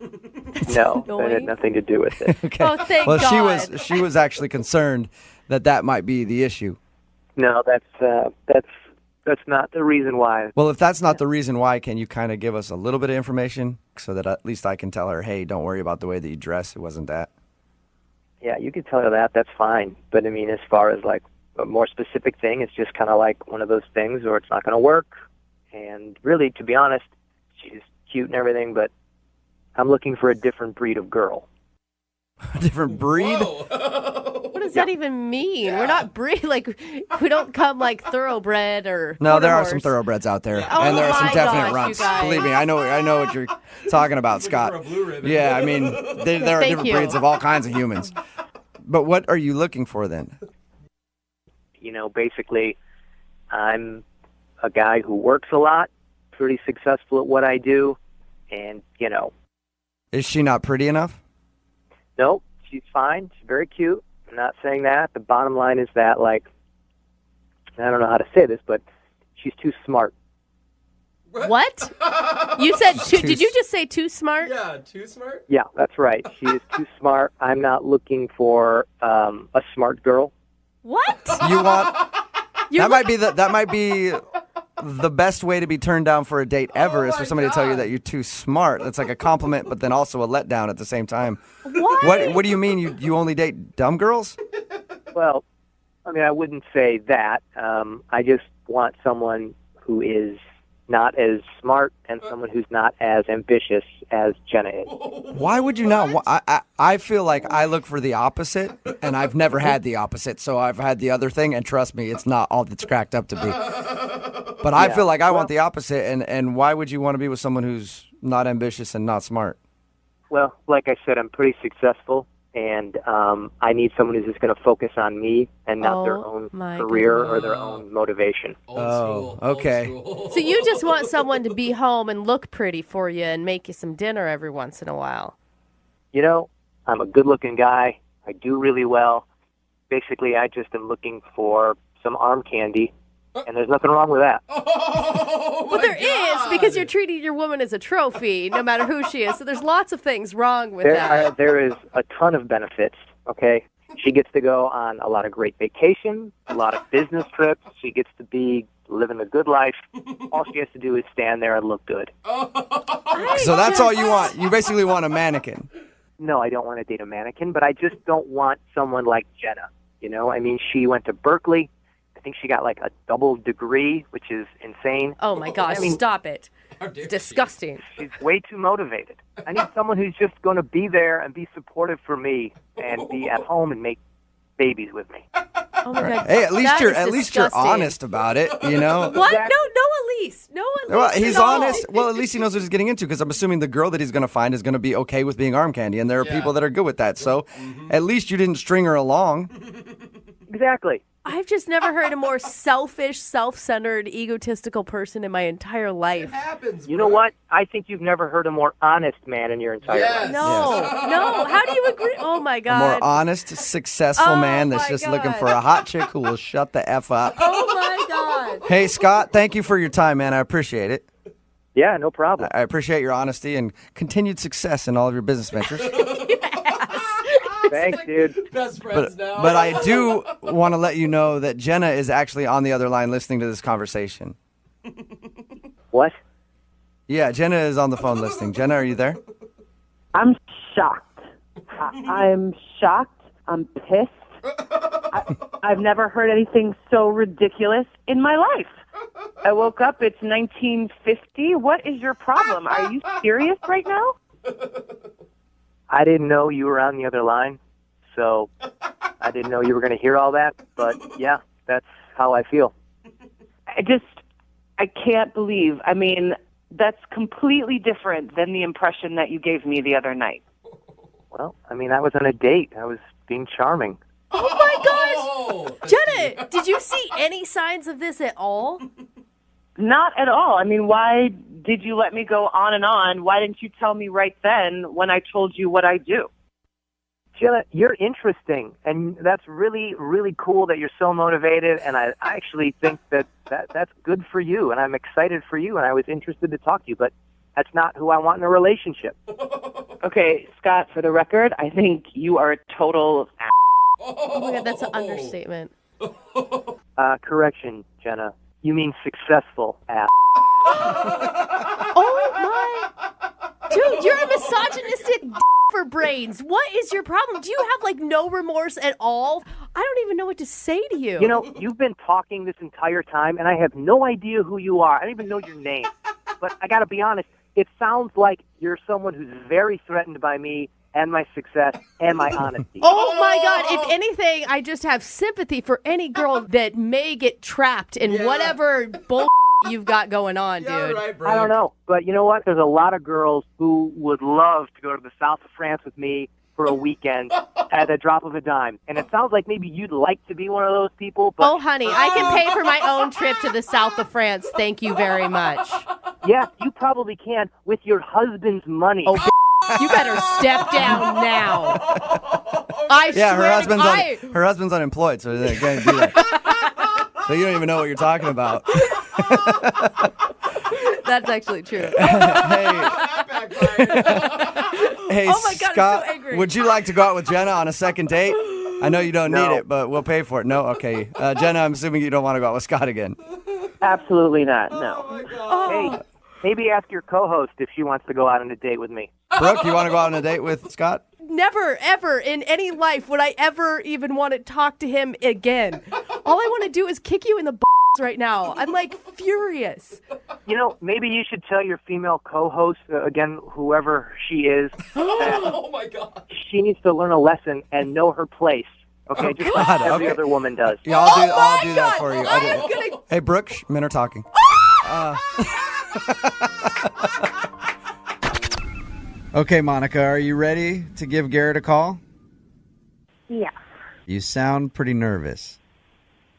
No, that had nothing to do with it. Okay. Oh, thank well, God. she was actually concerned that might be the issue. No, that's not the reason why. Well, if that's not the reason why, can you kind of give us a little bit of information so that at least I can tell her, hey, don't worry about the way that you dress. It wasn't that. Yeah, you can tell her that. That's fine. But, I mean, as far as, like, a more specific thing, it's just kind of like one of those things where it's not going to work. And really, to be honest, she's cute and everything, but I'm looking for a different breed of girl. A different breed? What does that even mean? Yeah. We're not breed, like, we don't come like thoroughbred or No, there are horse. some thoroughbreds out there. Oh and there are some my definite gosh, runts. Believe me, I know what you're talking about, Scott. Yeah, I mean, there are different breeds of all kinds of humans. But what are you looking for then? Basically, I'm a guy who works a lot, pretty successful at what I do, and, Is she not pretty enough? Nope, she's fine. She's very cute. I'm not saying that. The bottom line is that, like, I don't know how to say this, but she's too smart. What? You said did you just say too smart? Yeah, too smart? Yeah, that's right. She is too smart. I'm not looking for a smart girl. What? You want... That might be the best way to be turned down for a date ever is for somebody to tell you that you're too smart. That's like a compliment, but then also a letdown at the same time. What do you mean? You only date dumb girls? Well, I mean, I wouldn't say that. I just want someone who is not as smart and someone who's not as ambitious as Jenna is. Why would you not? I feel like I look for the opposite, and I've never had the opposite, so I've had the other thing, and trust me, it's not all that's cracked up to be. But I feel like I want the opposite, and why would you want to be with someone who's not ambitious and not smart? Well, like I said, I'm pretty successful, and I need someone who's just going to focus on me and not their own career or their own motivation. Okay. So you just want someone to be home and look pretty for you and make you some dinner every once in a while. I'm a good-looking guy. I do really well. Basically, I just am looking for some arm candy, and there's nothing wrong with that. Well, there is, because you're treating your woman as a trophy, no matter who she is. So there's lots of things wrong with that. There is a ton of benefits, okay? She gets to go on a lot of great vacations, a lot of business trips. She gets to be living a good life. All she has to do is stand there and look good. So that's all you want. You basically want a mannequin. No, I don't want to date a mannequin, but I just don't want someone like Jenna. I mean, she went to Berkeley. I think she got like a double degree, which is insane. Oh my gosh, stop it. It's disgusting. She's way too motivated. I need someone who's just going to be there and be supportive for me and be at home and make babies with me. Oh my God. Hey, at least you're honest about it, What? No, Elise. No, Elise. Well, he's honest. Well, at least he knows what he's getting into, because I'm assuming the girl that he's going to find is going to be okay with being arm candy, and there are people that are good with that. So at least you didn't string her along. Exactly. I've just never heard a more selfish, self-centered, egotistical person in my entire life. You know what? I think you've never heard a more honest man in your entire life. No. How do you agree? Oh, my A God. more honest, successful man that's just looking for a hot chick who will shut the F up. Oh, my God. Hey, Scott, thank you for your time, man. I appreciate it. Yeah, no problem. I appreciate your honesty and continued success in all of your business ventures. Thanks, dude. Best friends now. But I do want to let you know that Jenna is actually on the other line listening to this conversation. What? Yeah, Jenna is on the phone listening. Jenna, are you there? I'm shocked. I'm shocked. I'm pissed. I've never heard anything so ridiculous in my life. I woke up, it's 1950. What is your problem? Are you serious right now? I didn't know you were on the other line, so I didn't know you were going to hear all that. But, yeah, that's how I feel. I can't believe. I mean, that's completely different than the impression that you gave me the other night. Well, I mean, I was on a date. I was being charming. Oh, my gosh. Jenna, did you see any signs of this at all? Not at all. I mean, why did you let me go on and on? Why didn't you tell me right then when I told you what I do? Jenna, you're interesting, and that's really, really cool that you're so motivated, and I actually think that's good for you, and I'm excited for you, and I was interested to talk to you, but that's not who I want in a relationship. Okay, Scott, for the record, I think you are a total ass. Oh, my God, that's an understatement. Correction, Jenna. You mean successful ass. Oh, my. Dude, you're a misogynistic for brains. What is your problem? Do you have, like, no remorse at all? I don't even know what to say to you. You know, you've been talking this entire time, and I have no idea who you are. I don't even know your name. But I got to be honest, it sounds like you're someone who's very threatened by me and my success and my honesty. Oh, my God. If anything, I just have sympathy for any girl that may get trapped in whatever bull you've got going on, dude. Right, I don't know. But you know what? There's a lot of girls who would love to go to the south of France with me for a weekend at the drop of a dime. And it sounds like maybe you'd like to be one of those people. But oh, honey, I can pay for my own trip to the south of France. Thank you very much. Yeah, you probably can with your husband's money. Oh, you better step down now. I Yeah, swear her husband's unemployed, so they can't do that. So you don't even know what you're talking about. That's actually true. Hey, oh my God, Scott, I'm so angry. would you like to go out with Jenna on a second date? I know you don't need it, but we'll pay for it. No? Okay. Jenna, I'm assuming you don't want to go out with Scott again. Absolutely not, no. Hey, maybe ask your co-host if she wants to go out on a date with me. Brooke, you want to go out on a date with Scott? Never, ever in any life would I ever even want to talk to him again. All I want to do is kick you in the right now. I'm like furious. You know, maybe you should tell your female co-host, again, whoever she is, Oh, my God. she needs to learn a lesson and know her place. Okay, just like every other woman does. Yeah, I'll do that for you. Gonna... Hey, Brooke, men are talking. Okay, Monica, are you ready to give Garrett a call? Yeah. You sound pretty nervous.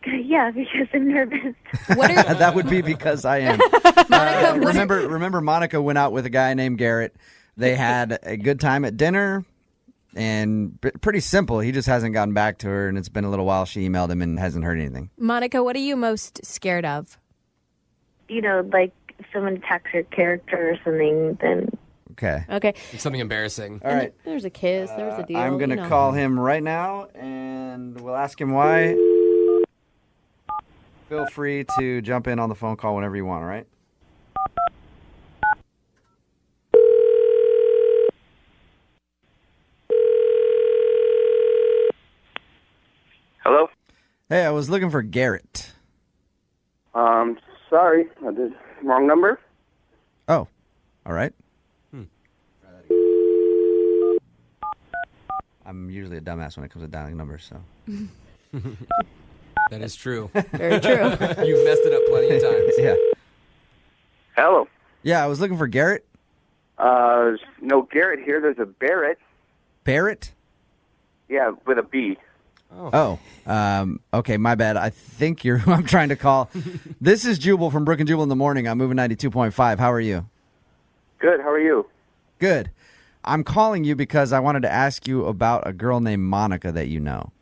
Yeah, because I'm nervous. That would be because I am. Remember, Monica went out with a guy named Garrett. They had a good time at dinner, and pretty simple. He just hasn't gotten back to her, and it's been a little while. She emailed him and hasn't heard anything. Monica, what are you most scared of? You know, like if someone attacks your character or something, then... Okay. Something embarrassing. All right. There's a kiss. There's a deal. I'm going to call him right now, and we'll ask him why. Feel free to jump in on the phone call whenever you want, all right? Hello? Hey, I was looking for Garrett. Sorry. I did wrong number. Oh, all right. I'm usually a dumbass when it comes to dialing numbers, so. That is true. Very true. You've messed it up plenty of times. Yeah. Hello? Yeah, I was looking for Garrett. No Garrett here. There's a Barrett. Barrett? Yeah, with a B. Okay, my bad. I think you're who I'm trying to call. This is Jubal from Brooke and Jubal in the morning. I'm moving 92.5. How are you? Good. How are you? Good. I'm calling you because I wanted to ask you about a girl named Monica that you know.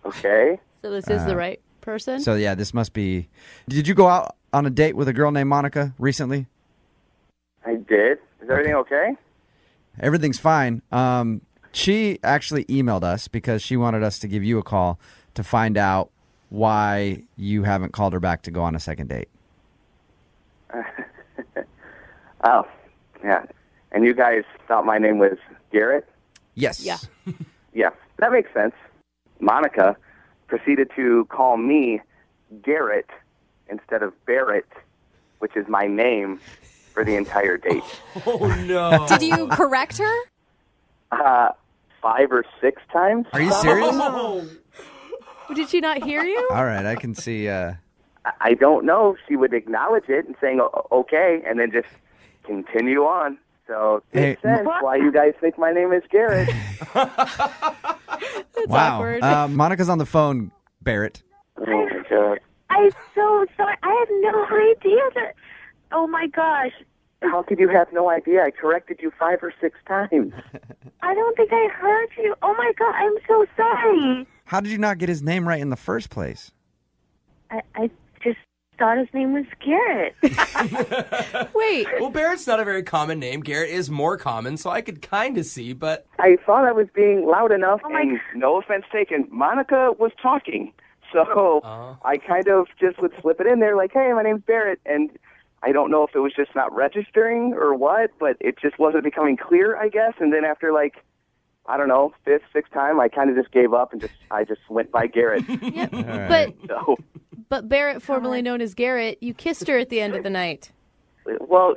Okay. So this is the right person? So, yeah, this must be... Did you go out on a date with a girl named Monica recently? I did. Is everything okay? Everything's fine. She actually emailed us because she wanted us to give you a call to find out why you haven't called her back to go on a second date. Oh, yeah. And you guys thought my name was Garrett? Yes. Yeah. Yeah, that makes sense. Monica proceeded to call me Garrett instead of Barrett, which is my name for the entire date. Oh, no. Did you correct her? 5 or 6 times. Are you serious? Did she not hear you? All right, I can see... I don't know. She would acknowledge it and saying, okay, and then just continue on. So it makes sense why you guys think my name is Garrett. That's wow. awkward. Monica's on the phone, Barrett. Oh, my God. I'm so sorry. I had no idea that. Oh my gosh. How could you have no idea? I corrected you 5 or 6 times. I don't think I heard you. Oh my God. I'm so sorry. How did you not get his name right in the first place? I just thought his name was Garrett. Wait. Well, Barrett's not a very common name. Garrett is more common, so I could kind of see, but... I thought I was being loud enough, and no offense taken, Monica was talking. So I kind of just would slip it in there like, hey, my name's Barrett, and I don't know if it was just not registering or what, but it just wasn't becoming clear, I guess. And then after, like, I don't know, 5th, 6th time, I kind of just gave up and I just went by Garrett. Yep. Right. But Barrett, formerly known as Garrett, you kissed her at the end of the night. Well,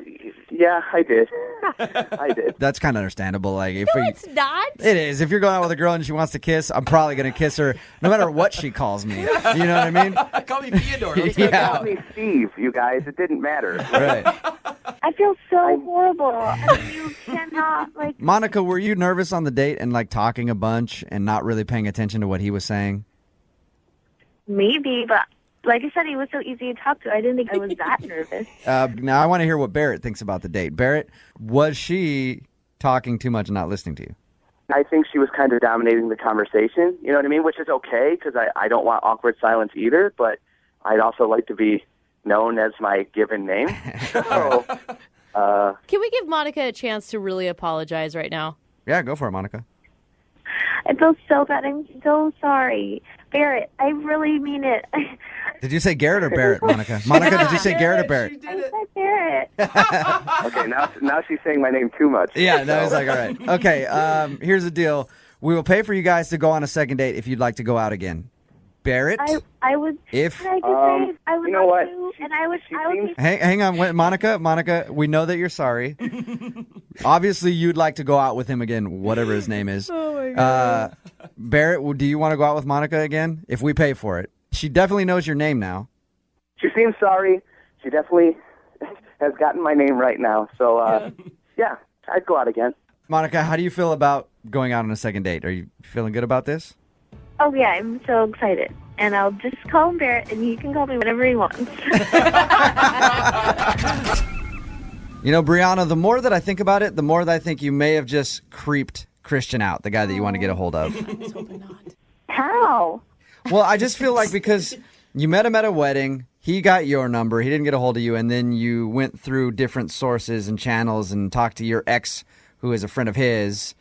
yeah, I did. I did. That's kind of understandable. Like, if No, it's not. It is. If you're going out with a girl and she wants to kiss, I'm probably going to kiss her no matter what she calls me. You know what I mean? Call me Theodore. Let's Yeah. go. Call me Steve, you guys. It didn't matter. Right. I feel so horrible. I mean, you cannot, like... Monica, were you nervous on the date and, like, talking a bunch and not really paying attention to what he was saying? Maybe, but like I said, he was so easy to talk to. I didn't think I was that nervous. Now, I want to hear what Barrett thinks about the date. Barrett, was she talking too much and not listening to you? I think she was kind of dominating the conversation, you know what I mean? Which is okay, because I don't want awkward silence either, but I'd also like to be known as my given name. So, Can we give Monica a chance to really apologize right now? Yeah, go for it, Monica. I feel so bad. I'm so sorry. Barrett, I really mean it. Did you say Garrett or Barrett, Monica? Monica, did you say Garrett or Barrett? I said Barrett. okay, now she's saying my name too much. Yeah, no, it's like, all right. Okay, here's the deal. We will pay for you guys to go on a second date if you'd like to go out again. Barrett? I would. If Can I just say, I would you know what? And I would. Hang on, wait, Monica, we know that you're sorry. Obviously, you'd like to go out with him again, whatever his name is. Oh, my God. Barrett, do you want to go out with Monica again? If we pay for it. She definitely knows your name now. She seems sorry. She definitely has gotten my name right now. So, yeah, I'd go out again. Monica, how do you feel about going out on a second date? Are you feeling good about this? Oh, yeah, I'm so excited. And I'll just call him Barrett, and he can call me whatever he wants. You know, Brianna, the more that I think about it, the more that I think you may have just creeped Christian out, the guy that you want to get a hold of. I was hoping not. How? Well, I just feel like because you met him at a wedding, he got your number, he didn't get a hold of you, and then you went through different sources and channels and talked to your ex, who is a friend of his,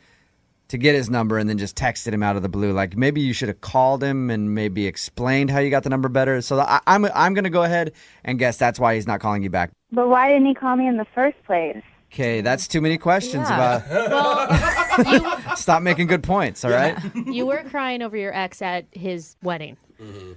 to get his number, and then just texted him out of the blue. Like, maybe you should have called him and maybe explained how you got the number better. So I'm going to go ahead and guess that's why he's not calling you back. But why didn't he call me in the first place? Okay, that's too many questions about... Well, Stop making good points, all right? you were crying over your ex at his wedding.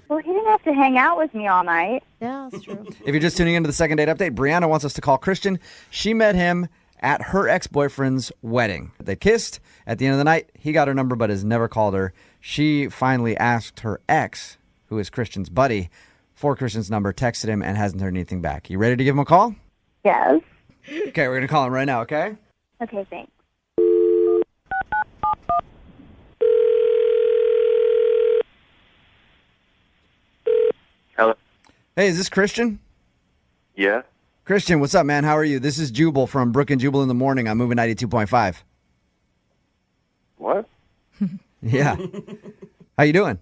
Well, he didn't have to hang out with me all night. Yeah, that's true. If you're just tuning into the second date update, Brianna wants us to call Christian. She met him at her ex-boyfriend's wedding. They kissed. At the end of the night, he got her number but has never called her. She finally asked her ex, who is Christian's buddy, for Christian's number, texted him, and hasn't heard anything back. You ready to give him a call? Yes. Okay, we're going to call him right now, okay? Okay, thanks. Hey, is this Christian? Yeah. Christian, what's up, man? How are you? This is Jubal from Brooke and Jubal in the Morning. I'm moving 92.5. What? Yeah. How you doing?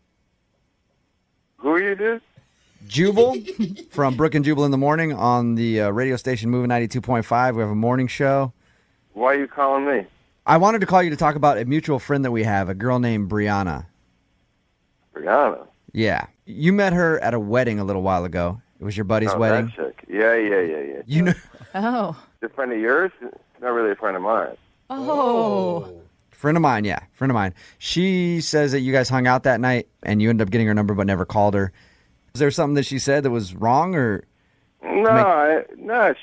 Who are you, dude? Jubal from Brooke and Jubal in the Morning on the radio station Moving 92.5. We have a morning show. Why are you calling me? I wanted to call you to talk about a mutual friend that we have, a girl named Brianna. Brianna? Yeah. You met her at a wedding a little while ago. It was your buddy's wedding. That chick. Yeah. You know? Oh. A friend of yours? Not really a friend of mine. Oh. Friend of mine, yeah. Friend of mine. She says that you guys hung out that night and you ended up getting her number but never called her. Was there something that she said that was wrong or? No,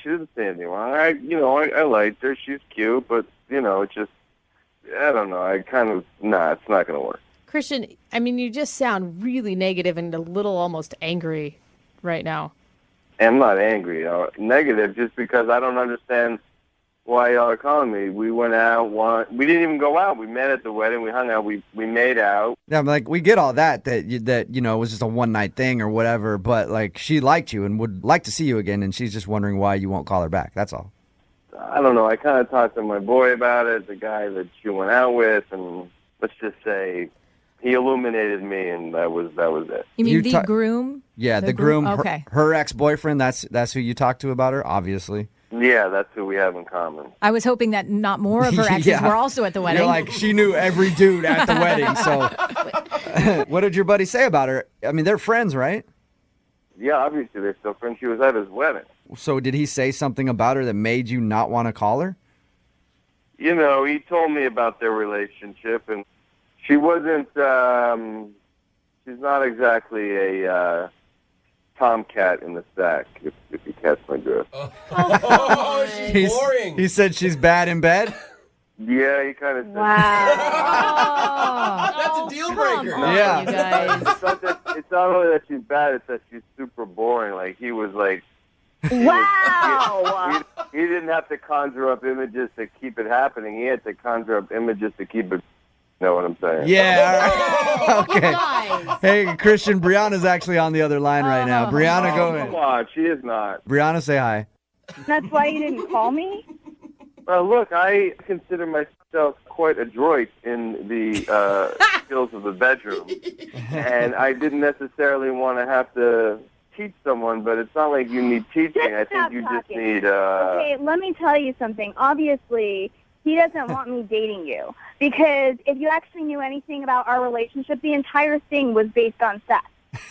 she didn't say anything wrong. I liked her. She's cute, but, it's just, I don't know. it's not going to work. Christian, I mean, you just sound really negative and a little almost angry right now. I'm not angry. Negative just because I don't understand why y'all are calling me. We went out. We didn't even go out. We met at the wedding. We hung out. We made out. Yeah, I'm like, we get all that it was just a one-night thing or whatever, but, like, she liked you and would like to see you again, and she's just wondering why you won't call her back. That's all. I don't know. I kind of talked to my boy about it, the guy that she went out with, and let's just say he illuminated me, and that was it. You mean the groom? Yeah, the groom. Okay. Her ex-boyfriend, that's who you talked to about her, obviously. Yeah, that's who we have in common. I was hoping that not more of her exes were also at the wedding. You're like, she knew every dude at the wedding, so. What did your buddy say about her? I mean, they're friends, right? Yeah, obviously they're still friends. She was at his wedding. So did he say something about her that made you not want to call her? He told me about their relationship, and she wasn't, she's not exactly a tomcat in the sack, if you catch my drift. Oh, she's boring. He said she's bad in bed? Yeah, he kind of said Wow. That's a deal breaker. Yeah. You guys. It's not only that she's bad, it's that she's super boring. Like, he was like... Wow. He didn't have to conjure up images to keep it happening. He had to conjure up images to keep it... You know what I'm saying? Yeah. All right. Okay. Nice. Hey, Christian, Brianna's actually on the other line right now. Brianna, go ahead. Come on, she is not. Brianna, say hi. That's why you didn't call me? Well, look, I consider myself quite adroit in the skills of the bedroom. And I didn't necessarily want to have to teach someone, but it's not like you need teaching. I think you just need... Okay, let me tell you something. Obviously, he doesn't want me dating you. Because if you actually knew anything about our relationship, the entire thing was based on sex.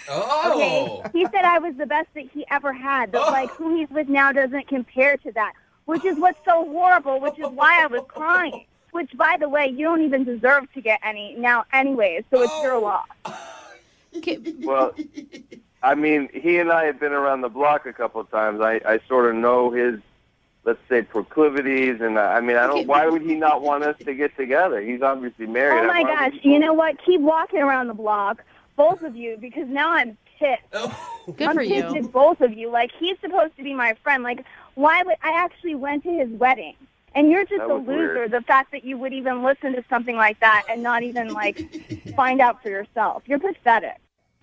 Oh. Okay? He said I was the best that he ever had, but, like, who he's with now doesn't compare to that, which is what's so horrible, which is why I was crying. Which, by the way, you don't even deserve to get any now anyways, so it's your loss. Well, I mean, he and I have been around the block a couple of times. I sort of know his, let's say, proclivities, and I mean, I don't. Why would he not want us to get together? He's obviously married. Oh my gosh! You know what? Keep walking around the block, both of you, because now I'm pissed. Good I'm for pissed you. at both of you. Like, he's supposed to be my friend. Like, why would I actually went to his wedding? And you're just a loser. Weird. The fact that you would even listen to something like that and not even like find out for yourself. You're pathetic.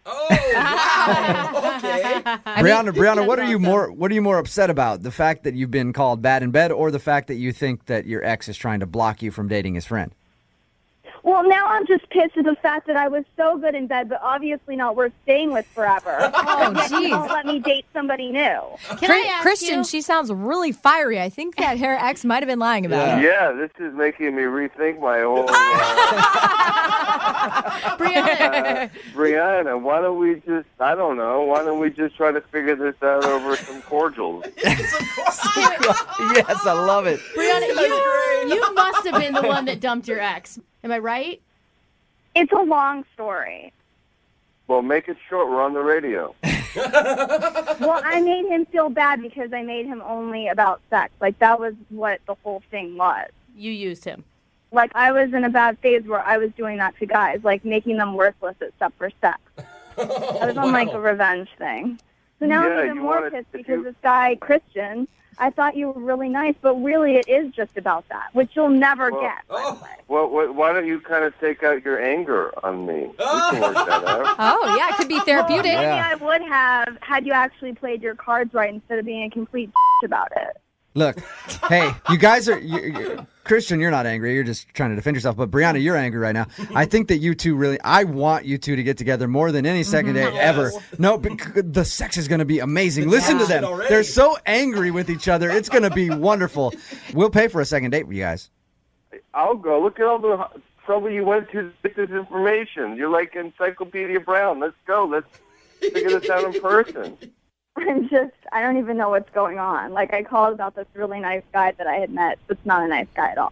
Oh, wow. Okay. Brianna, what are you more upset about? The fact that you've been called bad in bed, or the fact that you think that your ex is trying to block you from dating his friend? Well, now I'm just pissed at the fact that I was so good in bed, but obviously not worth staying with forever. Oh, Yet you jeez. won't let me date somebody new. Can I ask Christian, you? she sounds really fiery. I think that her ex might have been lying about it. Yeah, this is making me rethink my whole. Brianna, why don't we just? I don't know. Why don't we just try to figure this out over some cordials? Yes, I love it. Brianna, you must have been the one that dumped your ex. Am I right? It's a long story. Well, make it short. We're on the radio. Well, I made him feel bad because I made him only about sex. Like, that was what the whole thing was. You used him. Like, I was in a bad phase where I was doing that to guys, like making them worthless except for sex. I was on, like, a revenge thing. So now Yeah, I'm even you more wanted pissed to because do- this guy, Christian, I thought you were really nice, but really it is just about that, which you'll never get, by the way. Well, why don't you kind of take out your anger on me? We can work that out. Oh, yeah, it could be therapeutic. Well, maybe I would have had you actually played your cards right instead of being a complete about it. Look, hey, you guys are... Christian, you're not angry. You're just trying to defend yourself. But Brianna, you're angry right now. I think that you two really... I want you two to get together more than any second date ever. No, because the sex is going to be amazing. Listen to them. They're so angry with each other. It's going to be wonderful. We'll pay for a second date with you guys. I'll go. Look at all the trouble you went to get this information. You're like Encyclopedia Brown. Let's go. Let's figure this out in person. I don't even know what's going on. Like, I called about this really nice guy that I had met. It's not a nice guy at all.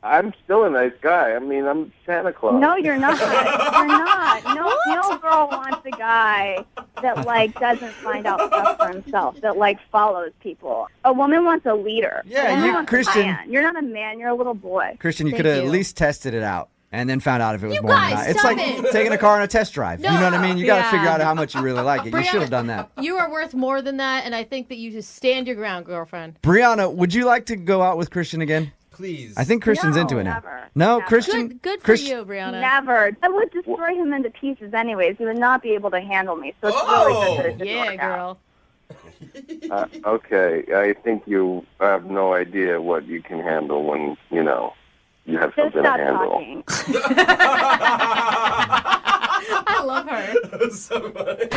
I'm still a nice guy. I mean, I'm Santa Claus. No, you're not. You're not. No girl wants a guy that, like, doesn't find out stuff for himself, that, like, follows people. A woman wants a leader. Yeah, Christian. You're not a man. You're a little boy. Christian, you Thank could have at least tested it out. And then found out if it was You more than guys, not. It's stop like it. taking a car on a test drive. No. You know what I mean? You got to Yeah. figure out how much you really like it. You Brianna, should have done that. You are worth more than that, and I think that you just stand your ground, girlfriend. Brianna, would you like to go out with Christian again? Please. I think Christian's No, into it now. never. No, Never. Christian. Good for Christian- you, Brianna. Never. I would destroy him into pieces anyways. He would not be able to handle me. So it's really good that it didn't Yeah, work out. girl. Okay, I think you have no idea what you can handle when, you have Just something stop to handle. talking. I love her. So funny.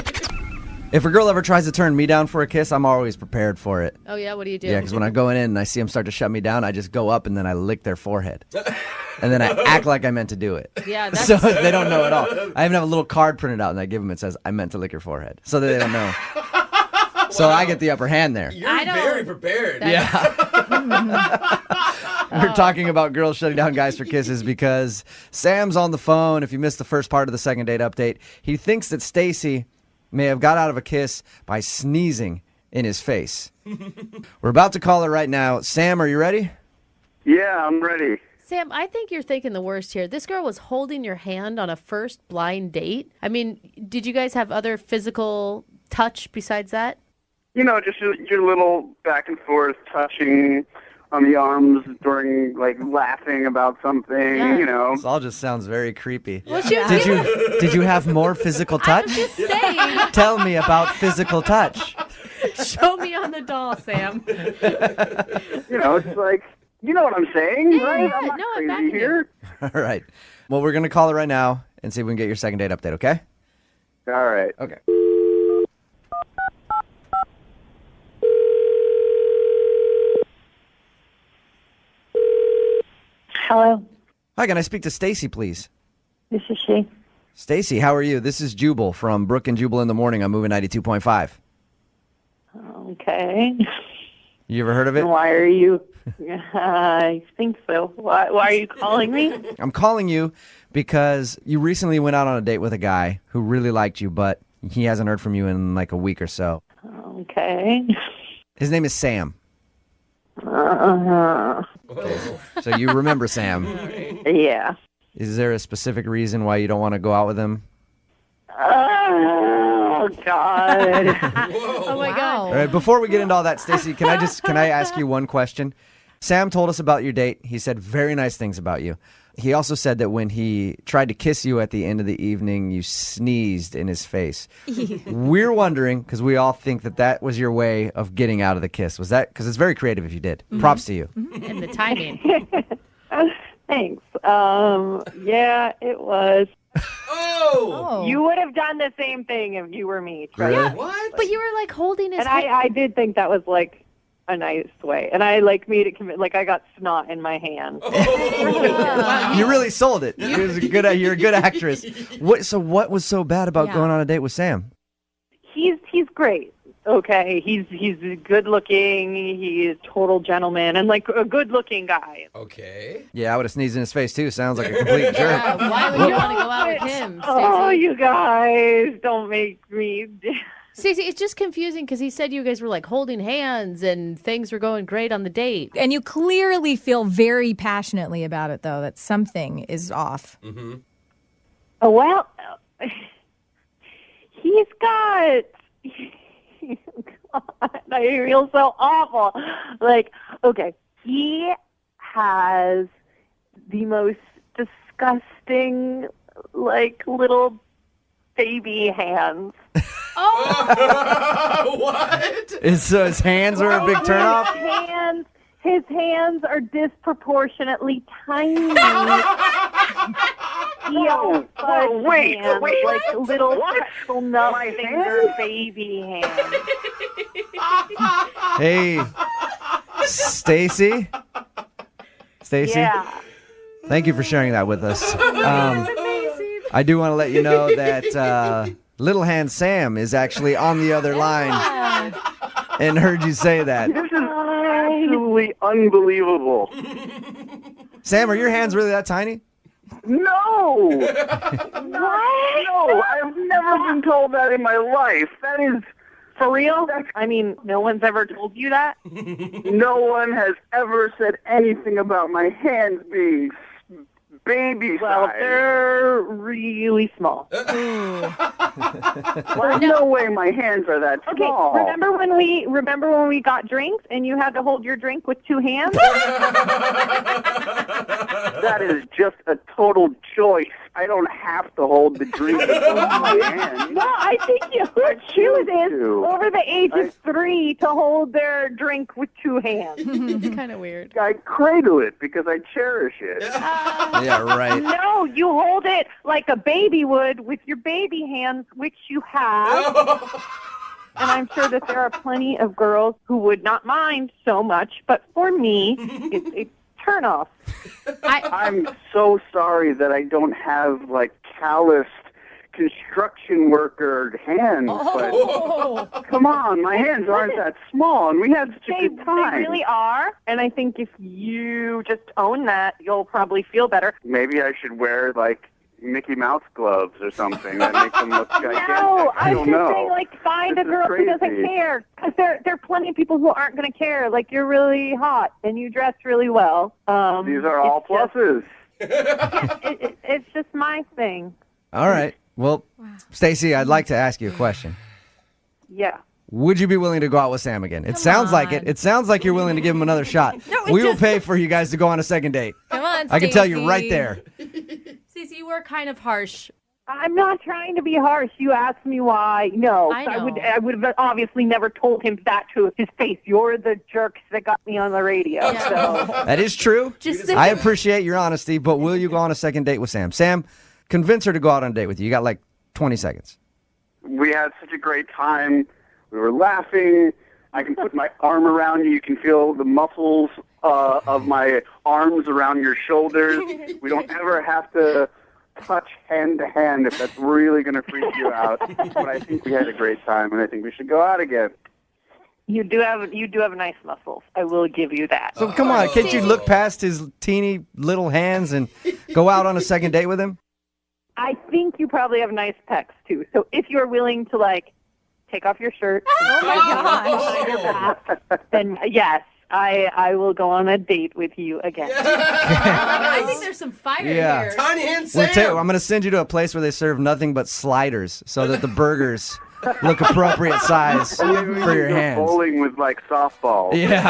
If a girl ever tries to turn me down for a kiss, I'm always prepared for it. Oh, yeah? What do you do? Yeah, because when I go in and I see them start to shut me down, I just go up and then I lick their forehead. And then I act like I meant to do it. Yeah, that's... So they don't know at all. I even have a little card printed out and I give them, it says, I meant to lick your forehead. So that they don't know. So I get the upper hand there. You're very prepared. Yeah. We're talking about girls shutting down guys for kisses because Sam's on the phone. If you missed the first part of the second date update, he thinks that Stacy may have got out of a kiss by sneezing in his face. We're about to call her right now. Sam, are you ready? Yeah, I'm ready. Sam, I think you're thinking the worst here. This girl was holding your hand on a first blind date. I mean, did you guys have other physical touch besides that? Just your little back and forth touching on the arms during, like, laughing about something, Yeah. This all just sounds very creepy. Well, she was Did you have more physical touch? I'm just saying. Tell me about physical touch. Show me on the doll, Sam. It's like, you know what I'm saying, right? I'm not no, I'm crazy backing here. All right. Well, we're going to call her right now and see if we can get your second date update, okay? All right. Okay. Hello, Hi, can I speak to Stacy, please? this is she. Stacy, how are you? This is Jubal from Brooke and Jubal in the Morning on Moving 92.5. Okay. You ever heard of it? Why are you? I think so. Why are you calling me? I'm calling you because you recently went out on a date with a guy who really liked you, but he hasn't heard from you in like a week or so. Okay. His name is Sam. Uh-huh. So you remember Sam. Yeah. Is there a specific reason why you don't want to go out with him? Oh God. Oh my God. All right, before we get into all that, Stacy, can I ask you one question? Sam told us about your date. He said very nice things about you. He also said that when he tried to kiss you at the end of the evening, you sneezed in his face. We're wondering, because we all think that was your way of getting out of the kiss. Was that? Because it's very creative if you did. Props to you. And the timing. Thanks. Yeah, it was. Oh! You would have done the same thing if you were me. Really? Yeah. What? But you were like holding his And hand. I did think that was like a nice way. And I like made it like I got snot in my hand. You really sold it. You're a good actress. What was so bad about going on a date with Sam? He's great. Okay, he's good looking. He's a total gentleman and like a good looking guy. Okay. Yeah, I would have sneezed in his face too. Sounds like a complete jerk. Yeah, why would you want to go out with him, Oh, Stacey? you guys, don't make me. Stacey, it's just confusing because he said you guys were like holding hands and things were going great on the date. And you clearly feel very passionately about it, though, that something is off. Mm-hmm. Oh, well, he's got I feel so awful. Like, okay, he has the most disgusting, like, little baby hands. Oh! What? So his hands are a big turnoff? His hands are disproportionately tiny. Wait, like little pretzel nut finger baby hands. Hey, Stacy? Stacy? Yeah. Thank you for sharing that with us. I do want to let you know that Little Hand Sam is actually on the other line and heard you say that. This is absolutely unbelievable. Sam, are your hands really that tiny? No! No, I've never been told that in my life. That is... For real? I mean, no one's ever told you that? No one has ever said anything about my hands being baby size. Well, they're really small. There's no way my hands are that small. Okay, remember when we got drinks and you had to hold your drink with two hands? That is just a total choice. I don't have to hold the drink with both my hands. No, I think you would choose it over the age of 3 to hold their drink with two hands. It's kind of weird. I cradle it because I cherish it. Yeah, right. No, you hold it like a baby would with your baby hands, which you have. And I'm sure that there are plenty of girls who would not mind so much, but for me, it's a turn off. I'm so sorry that I don't have, like, calloused construction worker hands, but come on, my hands aren't that small, and we had such a good time. They really are, and I think if you just own that, you'll probably feel better. Maybe I should wear, like, Mickey Mouse gloves or something that make them look gigantic. No, I don't I'm just know. saying, like, find a girl who doesn't care. Because there are plenty of people who aren't going to care. Like, you're really hot, and you dress really well. These are all pluses. It's just my thing. All right. Well, Stacy, I'd like to ask you a question. Yeah. Would you be willing to go out with Sam again? It sounds like it. It sounds like you're willing to give him another shot. We will pay for you guys to go on a second date. Come on, Stacey. I can tell you right there. Stacey, you were kind of harsh. I'm not trying to be harsh. You asked me why. No, I know. I would have obviously never told him that to his face. You're the jerks that got me on the radio. Yeah. So. That is true. I appreciate your honesty, but will you go on a second date with Sam? Sam, convince her to go out on a date with you. You got like 20 seconds. We had such a great time. We were laughing. I can put my arm around you. You can feel the muscles of my arms around your shoulders. We don't ever have to touch hand to hand if that's really going to freak you out. But I think we had a great time, and I think we should go out again. You do have nice muscles. I will give you that. So come on, can't you look past his teeny little hands and go out on a second date with him? I think you probably have nice pecs too. So if you're willing to like take off your shirt, then yes, I will go on a date with you again. I think there's some fire here. Tiny Hand Sam. I'm going to send you to a place where they serve nothing but sliders so that the burgers look appropriate size for your hands. Bowling with like softballs. Yeah.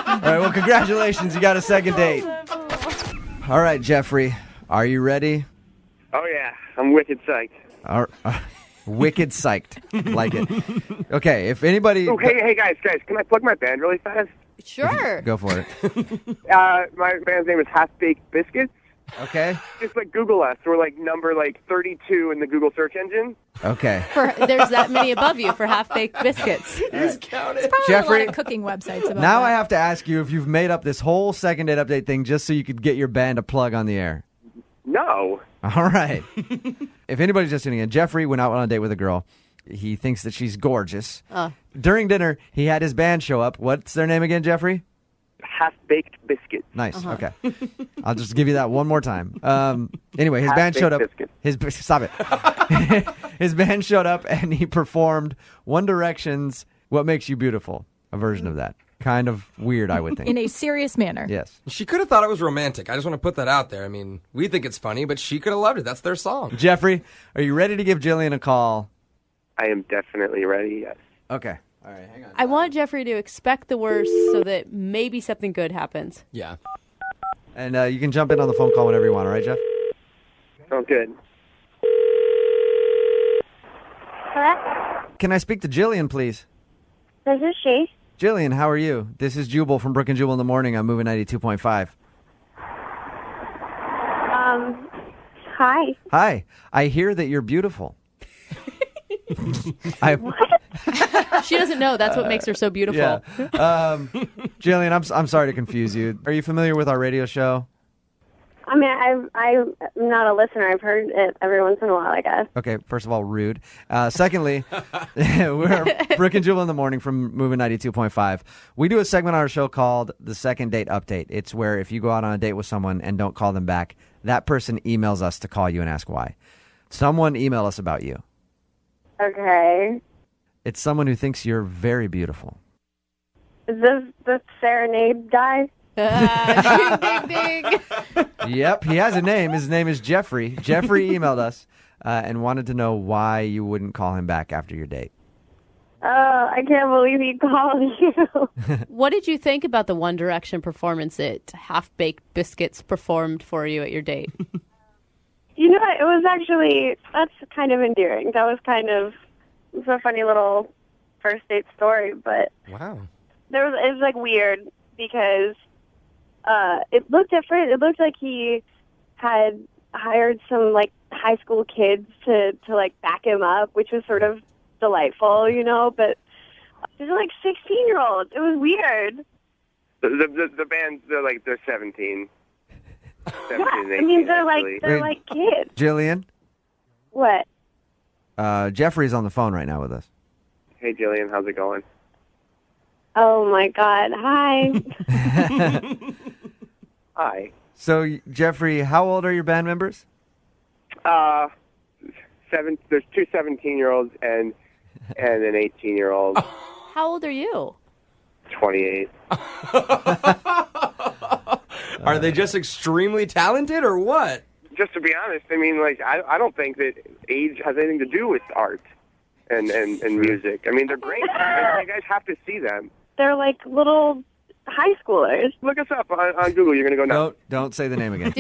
All right, well, congratulations. You got a second date. All right, Jeffrey, are you ready? Oh, yeah. I'm wicked psyched. Wicked psyched. Like it. Okay, if anybody... Oh, hey, guys, can I plug my band really fast? Sure. Go for it. My band's name is Half Baked Biscuits. Okay. Just like Google us. We're like number 32 in the Google search engine. Okay. There's that many above you for half-baked biscuits. He's counted. Probably Jeffrey, a lot of cooking websites about now that. I have to ask you if you've made up this whole second date update thing just so you could get your band a plug on the air. No. All right. If anybody's just tuning in, Jeffrey went out on a date with a girl. He thinks that she's gorgeous. During dinner, he had his band show up. What's their name again, Jeffrey? Half-Baked Biscuits. Nice. Okay. I'll just give you that one more time. Anyway, his band showed up. Stop it. His band showed up and he performed One Direction's "What Makes You Beautiful," a version of that. Kind of weird, I would think. In a serious manner. Yes. She could have thought it was romantic. I just want to put that out there. I mean, we think it's funny, but she could have loved it. That's their song. Jeffrey, are you ready to give Jillian a call? I am definitely ready, yes. Okay. All right, hang on. I want Jeffrey to expect the worst so that maybe something good happens. Yeah. And you can jump in on the phone call whenever you want, all right, Jeff? Oh, good. Hello? Can I speak to Jillian, please? This is she. Jillian, how are you? This is Jubal from Brooke and Jubal in the Morning. I'm moving 92.5. Hi. Hi. I hear that you're beautiful. She doesn't know. That's what makes her so beautiful. Yeah. Jillian, I'm sorry to confuse you. Are you familiar with our radio show? I mean, I'm not a listener. I've heard it every once in a while, I guess. Okay, first of all, rude. Secondly, we're Brooke and Jubal in the Morning from Moving 92.5. We do a segment on our show called The Second Date Update. It's where if you go out on a date with someone and don't call them back, that person emails us to call you and ask why. Someone emailed us about you. Okay. It's someone who thinks you're very beautiful. Is this the Serenade guy? Ding, ding, ding. Yep, he has a name. His name is Jeffrey. Jeffrey emailed us and wanted to know why you wouldn't call him back after your date. Oh, I can't believe he called you. What did you think about the One Direction performance that Half Baked Biscuits performed for you at your date? You know what? It was actually, that's kind of endearing. That was kind of, it was a funny little first date story, but Wow. it was like weird because it looked different. It looked like he had hired some like high school kids to like back him up, which was sort of delightful, you know, but these are like 16-year-olds. It was weird. The band, they're 17. 17 Yeah, I mean, they're like kids. Jillian? What? Jeffrey's on the phone right now with us. Hey, Jillian, how's it going? Oh my God! Hi. Hi. So, Jeffrey, how old are your band members? There's two 17-year-olds and an 18-year-old. How old are you? 28. Are they just extremely talented or what? Just to be honest, I mean, like, I don't think that age has anything to do with art and music. I mean, they're great. You guys have to see them. They're like little high schoolers. Look us up on Google. You're going to go nuts. Don't say the name again.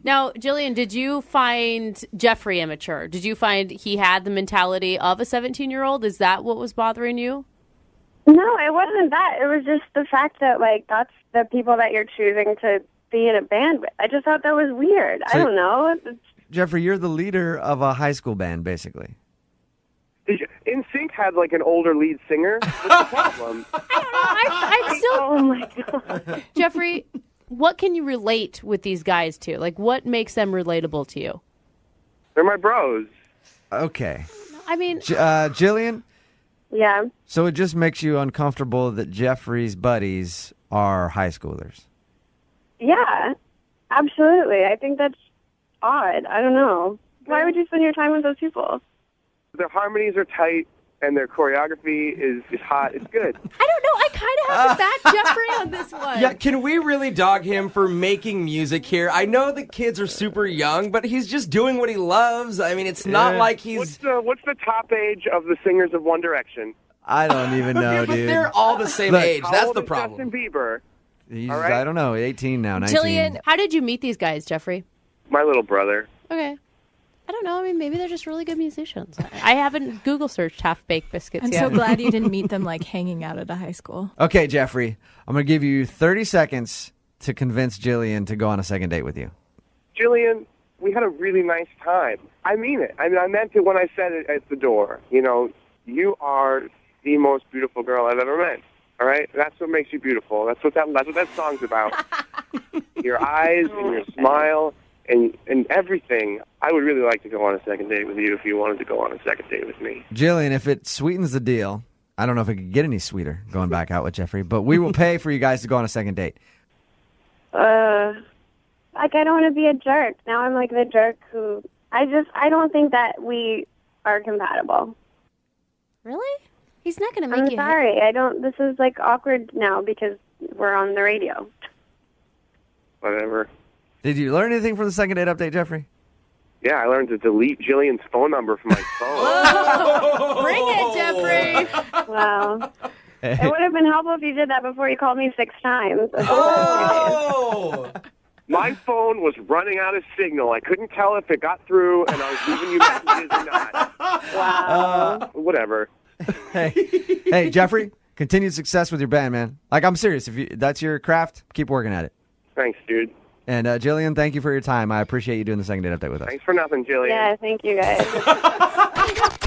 Now, Jillian, did you find Jeffrey immature? Did you find he had the mentality of a 17-year-old? Is that what was bothering you? No, it wasn't that. It was just the fact that, like, that's the people that you're choosing to be in a band with. I just thought that was weird. I don't know. Jeffrey, you're the leader of a high school band, basically. NSYNC had, like, an older lead singer. What's the problem? I still. Oh, my God. Jeffrey, what can you relate with these guys to? Like, what makes them relatable to you? They're my bros. Okay. I mean... Jillian? Yeah. So it just makes you uncomfortable that Jeffrey's buddies are high schoolers? Yeah, absolutely. I think that's odd. I don't know. Why would you spend your time with those people? Their harmonies are tight, and their choreography is hot. It's good. I don't know. I kind of have to back Jeffrey on this one. Yeah, can we really dog him for making music here? I know the kids are super young, but he's just doing what he loves. I mean, it's not like he's... What's the top age of the singers of One Direction? I don't even know, but dude. they're all the same Look, age. How That's old the is problem. Justin Bieber? He's, All right. I don't know, 18 now, 19. Jillian, how did you meet these guys, Jeffrey? My little brother. Okay. I don't know. I mean, maybe they're just really good musicians. I haven't Google searched half-baked biscuits I'm yet. so glad you didn't meet them like hanging out at a high school. Okay, Jeffrey, I'm going to give you 30 seconds to convince Jillian to go on a second date with you. Jillian, we had a really nice time. I mean it. I mean, I meant it when I said it at the door. You know, you are the most beautiful girl I've ever met. All right? That's what makes you beautiful. That's what that song's about. Your eyes and your smile and everything. I would really like to go on a second date with you if you wanted to go on a second date with me. Jillian, if it sweetens the deal, I don't know if it could get any sweeter going back out with Jeffrey, but we will pay for you guys to go on a second date. Like, I don't want to be a jerk. Now I'm like the jerk who... I don't think that we are compatible. Really? He's not going to make you... I'm sorry. I don't... This is, like, awkward now because we're on the radio. Whatever. Did you learn anything from the second date update, Jeffrey? Yeah, I learned to delete Jillian's phone number from my phone. Bring it, Jeffrey. Wow. It would have been helpful if you did that before you called me 6 times. Oh! My phone was running out of signal. I couldn't tell if it got through, and I was leaving you messages or not. Wow. Whatever. Hey, Jeffrey, continued success with your band, man. Like, I'm serious. If that's your craft, keep working at it. Thanks, dude. And Jillian, thank you for your time. I appreciate you doing the second date update with us. Thanks for nothing, Jillian. Yeah, thank you guys.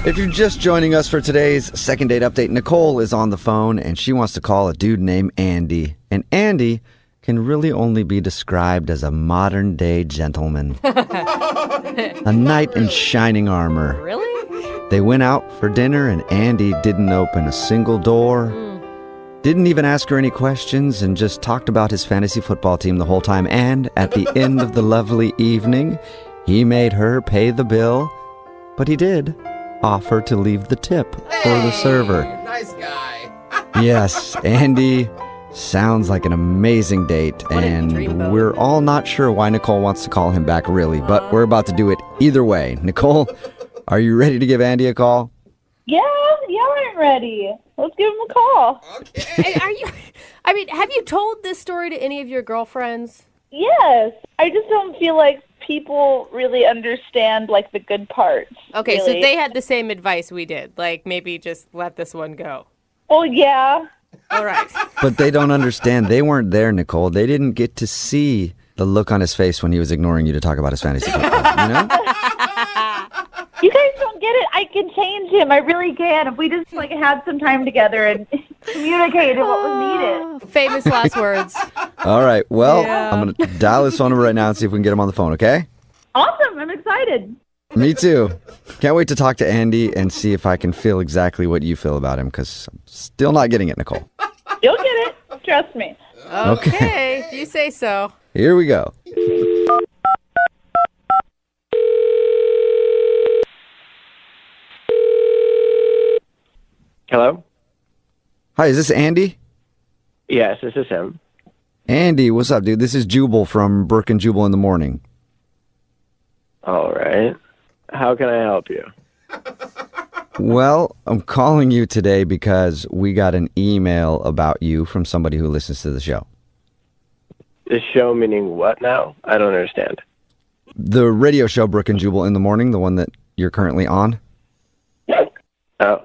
If you're just joining us for today's second date update, Nicole is on the phone, and she wants to call a dude named Andy. And Andy can really only be described as a modern-day gentleman. A knight in shining armor. Really? They went out for dinner, and Andy didn't open a single door. Didn't even ask her any questions and just talked about his fantasy football team the whole time. And at the end of the lovely evening, he made her pay the bill. But he did offer to leave the tip for the server. Nice guy. Yes, Andy sounds like an amazing date. And we're all not sure why Nicole wants to call him back, really. But we're about to do it either way. Nicole, are you ready to give Andy a call? Yeah, I'm ready. Let's give him a call. And have you told this story to any of your girlfriends? Yes. I just don't feel like people really understand, like, the good parts. Okay, really. so they had the same advice we did. Like, maybe just let this one go. Oh, yeah. All right. But they don't understand. They weren't there, Nicole. They didn't get to see the look on his face when he was ignoring you to talk about his fantasy football, you know? You guys don't get it. I can change him. I really can. If we just, like, had some time together and communicated what was needed. Famous last words. All right. Well, Yeah. I'm going to dial his phone number right now and see if we can get him on the phone, okay? Awesome. I'm excited. Me too. Can't wait to talk to Andy and see if I can feel exactly what you feel about him, because I'm still not getting it, Nicole. You'll get it. Trust me. Okay, if you say so. Here we go. Hello? Hi, is this Andy? Yes, this is him. Andy, what's up, dude? This is Jubal from Brooke and Jubal in the morning. All right. How can I help you? Well, I'm calling you today because we got an email about you from somebody who listens to the show. The show meaning what now? I don't understand. The radio show Brooke and Jubal in the morning, the one that you're currently on. Oh.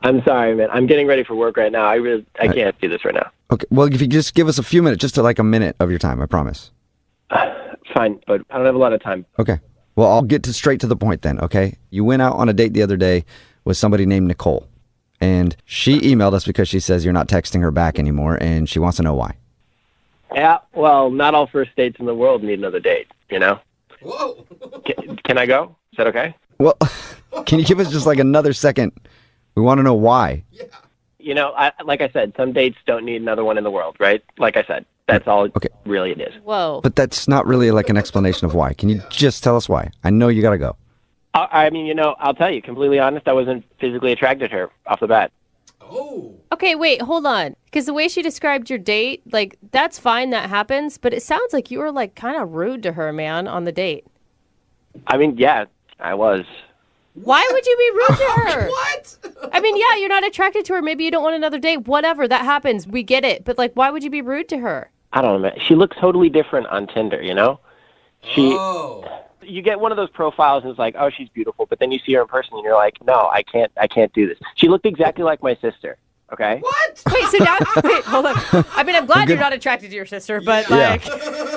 I'm sorry, man. I'm getting ready for work right now. I can't do this right now. Okay, well, if you just give us a few minutes, just to like a minute of your time, I promise. Fine, but I don't have a lot of time. Okay. Well, I'll get straight to the point then, okay? You went out on a date the other day with somebody named Nicole, and she emailed us because she says you're not texting her back anymore, and she wants to know why. Yeah, well, not all first dates in the world need another date, you know? Whoa. Can I go? Is that okay? Well, can you give us just like another second? We want to know why. You know, like I said, some dates don't need another one in the world, right? Like I said, that's all really it is. Whoa. But that's not really like an explanation of why. Can you just tell us why? I know you got to go. I mean, you know, I'll tell you, completely honest, I wasn't physically attracted to her off the bat. Okay, wait, hold on. Because the way she described your date, like, that's fine, that happens, but it sounds like you were, like, kind of rude to her, man, on the date. I mean, yeah, I was. Why would you be rude to her? What? I mean, yeah, you're not attracted to her. Maybe you don't want another date. Whatever, that happens. We get it. But, like, why would you be rude to her? I don't know, man. She looks totally different on Tinder, you know? You get one of those profiles and it's like, oh, she's beautiful, but then you see her in person and you're like, no, I can't do this. She looked exactly like my sister, okay? What? Wait, so now, wait, hold on. I mean, I'm glad you're not attracted to your sister, but, like...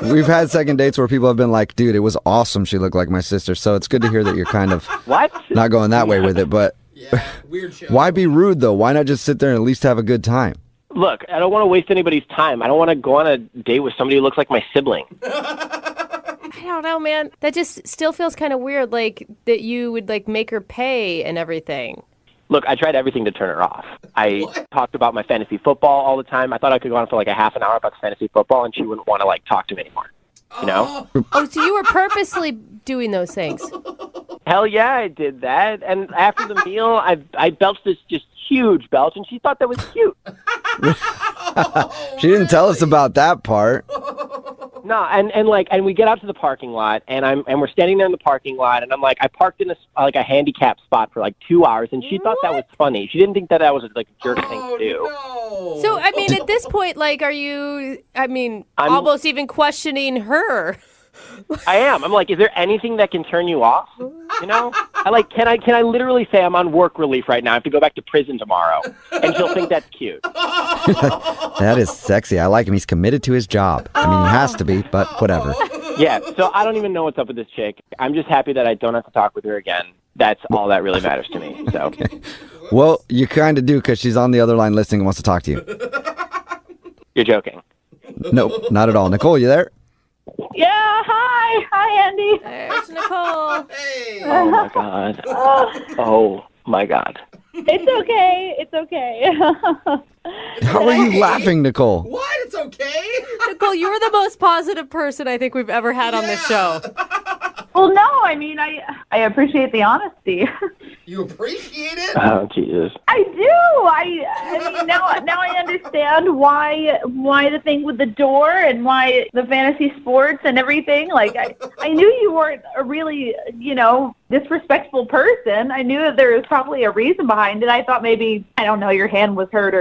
We've had second dates where people have been like, dude, it was awesome. She looked like my sister. So it's good to hear that you're kind of not going that way with it. But weird show. Why be rude, though? Why not just sit there and at least have a good time? Look, I don't want to waste anybody's time. I don't want to go on a date with somebody who looks like my sibling. I don't know, man. That just still feels kind of weird, like, that you would, like, make her pay and everything. Look, I tried everything to turn her off. I talked about my fantasy football all the time. I thought I could go on for like a half an hour about the fantasy football, and she wouldn't want to like talk to me anymore. You know? Oh, so you were purposely doing those things? Hell yeah, I did that. And after the meal, I belched this just huge belch, and she thought that was cute. She didn't tell us about that part. No, and we get out to the parking lot, and we're standing there in the parking lot, and I'm like, I parked in a handicap spot for like 2 hours, and she thought that was funny. She didn't think that was like a jerk thing to do. No. So, I mean, at this point, like, are you, I'm almost even questioning her? I am. I'm like, is there anything that can turn you off? You know? Can I literally say I'm on work relief right now? I have to go back to prison tomorrow. And she'll think that's cute. That is sexy. I like him. He's committed to his job. I mean, he has to be, but whatever. Yeah, so I don't even know what's up with this chick. I'm just happy that I don't have to talk with her again. That's all that really matters to me. So. Okay. Well, you kind of do because she's on the other line listening and wants to talk to you. You're joking. Nope, not at all. Nicole, you there? Yeah, hi, Andy. There's Nicole. Hey. Oh, my God. Oh, my God. It's okay. How are you laughing, Nicole? What? It's okay. Nicole, you're the most positive person I think we've ever had on this show. Well, no, I mean, I appreciate the honesty. You appreciate it? Oh, Jesus. I do. I mean, now I understand why the thing with the door and why the fantasy sports and everything. Like, I knew you weren't a really, disrespectful person. I knew that there was probably a reason behind it. I thought maybe, I don't know, your hand was hurt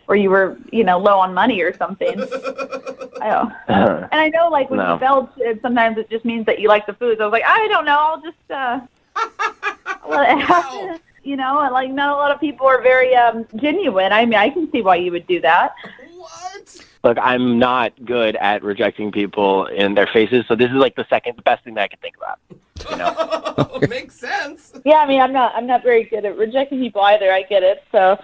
or you were, low on money or something. I know. And I know, like, when you belch, sometimes it just means that you like the food. So I was like, I don't know, I'll just let it happen. Like, not a lot of people are very genuine. I mean, I can see why you would do that. What? Look, I'm not good at rejecting people in their faces, so this is like the second best thing that I can think about. Makes sense. Yeah, I mean, I'm not very good at rejecting people either. I get it. So.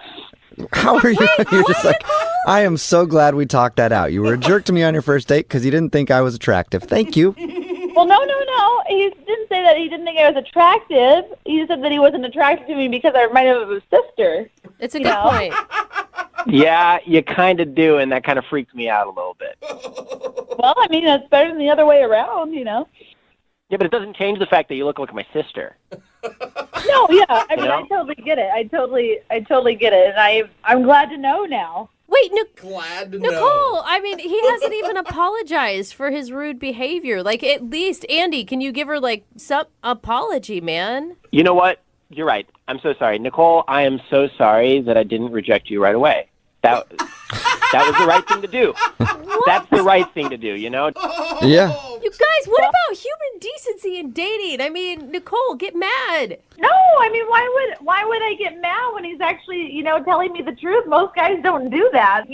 How are you? You're just like, I am so glad we talked that out. You were a jerk to me on your first date because you didn't think I was attractive. Thank you. Well, no. He didn't say that he didn't think I was attractive. He said that he wasn't attracted to me because I reminded him of his sister. It's a good point. Yeah, you kind of do, and that kind of freaked me out a little bit. Well, I mean, that's better than the other way around, Yeah, but it doesn't change the fact that you look like my sister. No, yeah. I mean, I totally get it. I totally get it, and I'm glad to know now. Wait, glad to Nicole, know. I mean, he hasn't even apologized for his rude behavior. Like, at least, Andy, can you give her, like, some apology, man? You know what? You're right. I'm so sorry. Nicole, I am so sorry that I didn't reject you right away. That was the right thing to do. That's the right thing to do, Yeah. You guys, what about human decency in dating? I mean, Nicole, get mad. No, I mean, why would I get mad when he's actually, telling me the truth? Most guys don't do that,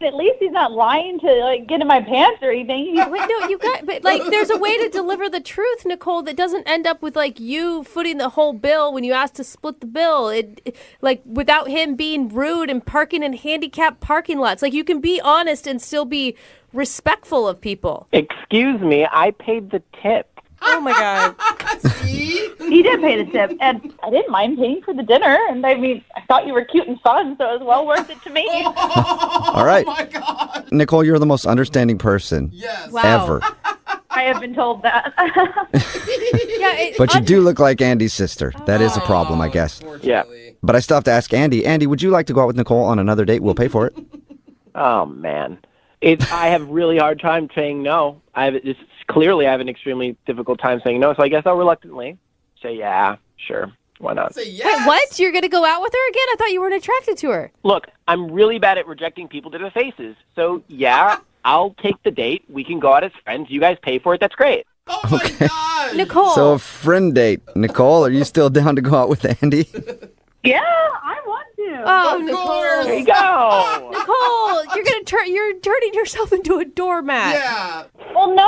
At least he's not lying to, like, get in my pants or anything. Wait, no, but, like, there's a way to deliver the truth, Nicole, that doesn't end up with, like, you footing the whole bill when you ask to split the bill. Like, without him being rude and parking in handicapped parking lots. Like, you can be honest and still be respectful of people. Excuse me, I paid the tip. Oh, my God. He did pay the tip, and I didn't mind paying for the dinner. And, I mean, I thought you were cute and fun, so it was well worth it to me. All right. Oh, my God. Nicole, you're the most understanding person ever. I have been told that. But you do look like Andy's sister. That is a problem, I guess. Yeah. But I still have to ask Andy. Andy, would you like to go out with Nicole on another date? We'll pay for it. Oh, man. I have a really hard time saying no. Clearly I have an extremely difficult time saying no, so I guess I'll reluctantly say, yeah, sure, why not? Say yes. Wait, what? You're going to go out with her again? I thought you weren't attracted to her. Look, I'm really bad at rejecting people to their faces, so yeah, I'll take the date. We can go out as friends. You guys pay for it. That's great. Oh, my God. Nicole. So a friend date. Nicole, are you still down to go out with Andy? Yeah, I want to. Oh, Nicole. There you go. Nicole, you're turning yourself into a doormat. Yeah. Well, no.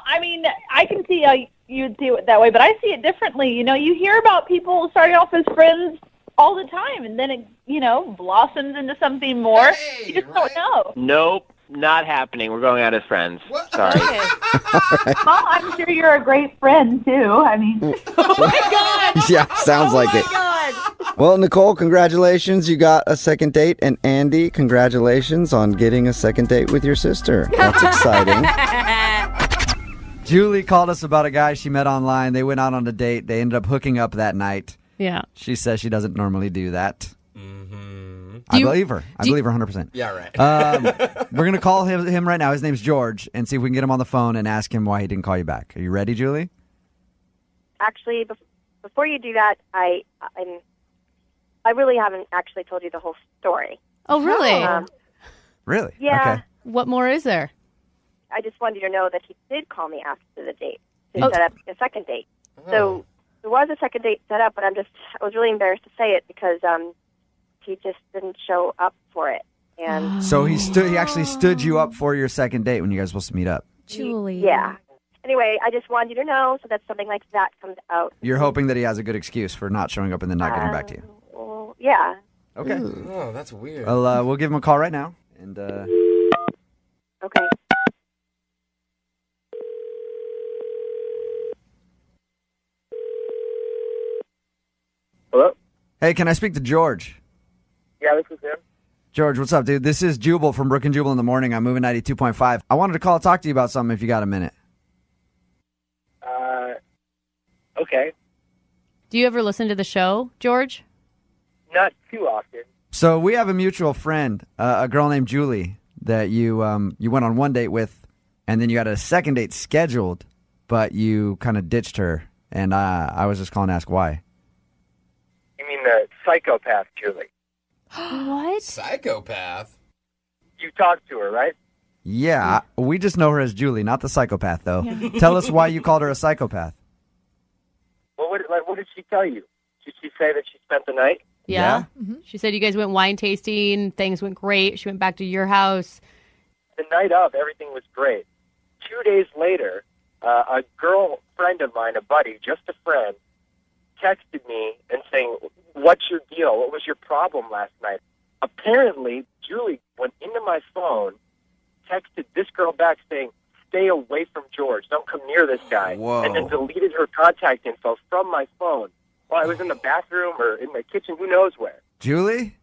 I mean, I can see how you'd see it that way, but I see it differently. You hear about people starting off as friends all the time, and then it, blossoms into something more. Hey, you just don't know. Nope. Not happening. We're going out as friends. What? Sorry. Okay. Well, I'm sure you're a great friend, too. I mean. Oh, my God. Yeah, sounds like it. God. Well, Nicole, congratulations. You got a second date. And Andy, congratulations on getting a second date with your sister. That's exciting. Julie called us about a guy she met online. They went out on a date. They ended up hooking up that night. Yeah. She says she doesn't normally do that. I believe her. I believe her 100%. Yeah, right. We're going to call him right now. His name's George, and see if we can get him on the phone and ask him why he didn't call you back. Are you ready, Julie? Actually, before you do that, I really haven't actually told you the whole story. Oh, really? Really? Yeah. Okay. What more is there? I just wanted you to know that he did call me after the date to set up a second date. So there was a second date set up, but I was really embarrassed to say it because he just didn't show up for it. And So he actually stood you up for your second date when you guys were supposed to meet up. Julie. Yeah. Anyway, I just wanted you to know so that something like that comes out. You're hoping that he has a good excuse for not showing up and then not getting back to you. Well, yeah. Okay. Oh, that's weird. Well, we'll give him a call right now. And Okay. Hello? Hey, can I speak to George? Yeah, this is him. George, what's up, dude? This is Jubal from Brooke and Jubal in the Morning. I'm moving 92.5. I wanted to call and talk to you about something if you got a minute. Okay. Do you ever listen to the show, George? Not too often. So we have a mutual friend, a girl named Julie, that you went on one date with, and then you had a second date scheduled, but you kind of ditched her, and I was just calling to ask why. You mean the psychopath, Julie? What? Psychopath? You talked to her, right? Yeah, we just know her as Julie, not the psychopath, though. Tell us why you called her a psychopath. Well, what did she tell you? Did she say that she spent the night? Yeah. She said you guys went wine tasting. Things went great. She went back to your house. The night of, everything was great. 2 days later, a girlfriend of mine, a buddy, just a friend, texted me and saying, "What's your deal? What was your problem last night?" Apparently, Julie went into my phone, texted this girl back saying, "Stay away from George. Don't come near this guy." Whoa. And then deleted her contact info from my phone while I was in the bathroom or in the kitchen, who knows where. Julie?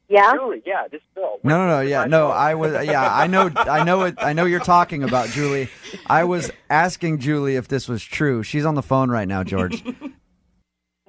Yeah? Julie, yeah, this girl. No, yeah, no, I was, yeah, I know you're talking about Julie. I was asking Julie if this was true. She's on the phone right now, George.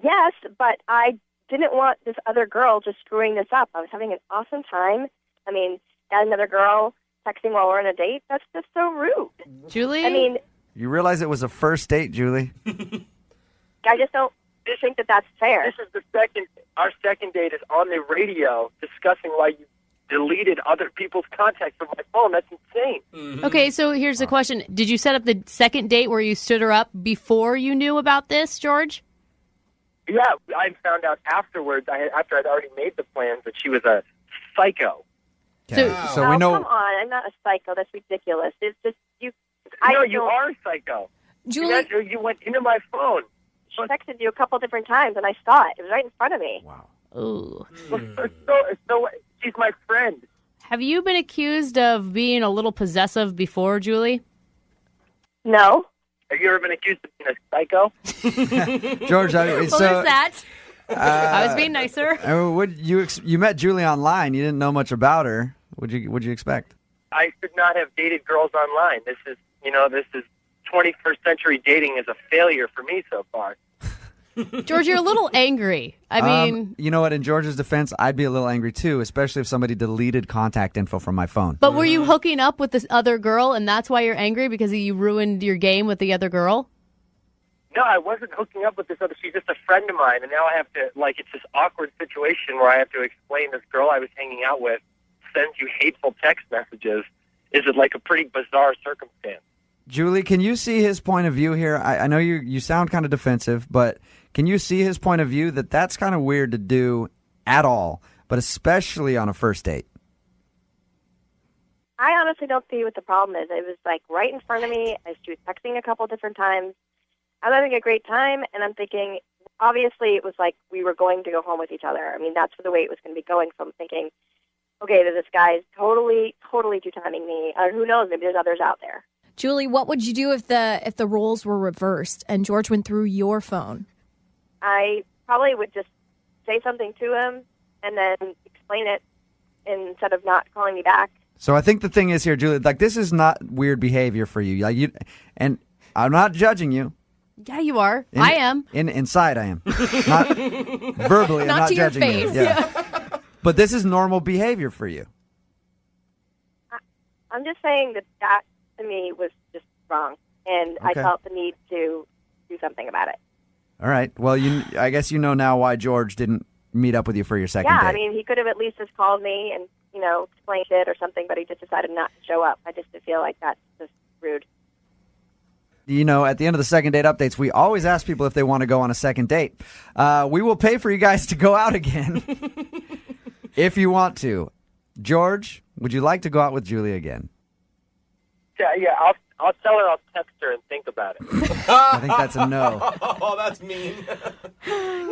Yes, but I didn't want this other girl just screwing this up. I was having an awesome time. I mean, got another girl texting while we're on a date. That's just so rude. Julie? I mean, You realize it was a first date, Julie? I just don't think that that's fair. This is our second date is on the radio discussing why you deleted other people's contacts from my phone. That's insane. Okay, so here's the question. Did you set up the second date where you stood her up before you knew about this, George? Yeah, I found out afterwards, after I'd already made the plans, that she was a psycho. So we know. Come on, I'm not a psycho. That's ridiculous. It's just you. No, you are a psycho. Julie, you went into my phone. She texted you a couple different times, and I saw it. It was right in front of me. Wow. Ooh. So she's my friend. Have you been accused of being a little possessive before, Julie? No. Have you ever been accused of being a psycho? George, Well, there's that. I was being nicer. You met Julie online. You didn't know much about her. What'd you expect? I should not have dated girls online. This is 21st century dating is a failure for me so far. George, you're a little angry. I mean... you know what? In George's defense, I'd be a little angry too, especially if somebody deleted contact info from my phone. But were you hooking up with this other girl, and that's why you're angry, because you ruined your game with the other girl? No, I wasn't hooking up with this other. She's just a friend of mine, and now I have to, it's this awkward situation where I have to explain this girl I was hanging out with sends you hateful text messages. Is it like a pretty bizarre circumstance? Julie, can you see his point of view here? I know you sound kind of defensive, but can you see his point of view that that's kind of weird to do at all, but especially on a first date? I honestly don't see what the problem is. It was right in front of me. She was texting a couple different times. I'm having a great time, and I'm thinking, obviously it was we were going to go home with each other. I mean, that's the way it was going to be going. So I'm thinking, okay, this guy's totally two-timing me. Who knows? Maybe there's others out there. Julie, what would you do if the roles were reversed and George went through your phone? I probably would just say something to him and then explain it instead of not calling me back. So I think the thing is here, Julie, this is not weird behavior for you. And I'm not judging you. Yeah, you are. I am. Inside, I am. Not verbally, I'm not to your judging face. you. Yeah. But this is normal behavior for you. I'm just saying that to me was just wrong, and I Okay. felt the need to do something about it. All right. Well, I guess you know now why George didn't meet up with you for your second Yeah, date. I mean, he could have at least just called me and, explained it or something, but he just decided not to show up. I just feel like that's just rude. At the end of the second date updates, we always ask people if they want to go on a second date. We will pay for you guys to go out again if you want to. George, would you like to go out with Julie again? Yeah, I'll tell her I'll text her and think about it. I think that's a no. Oh, that's mean.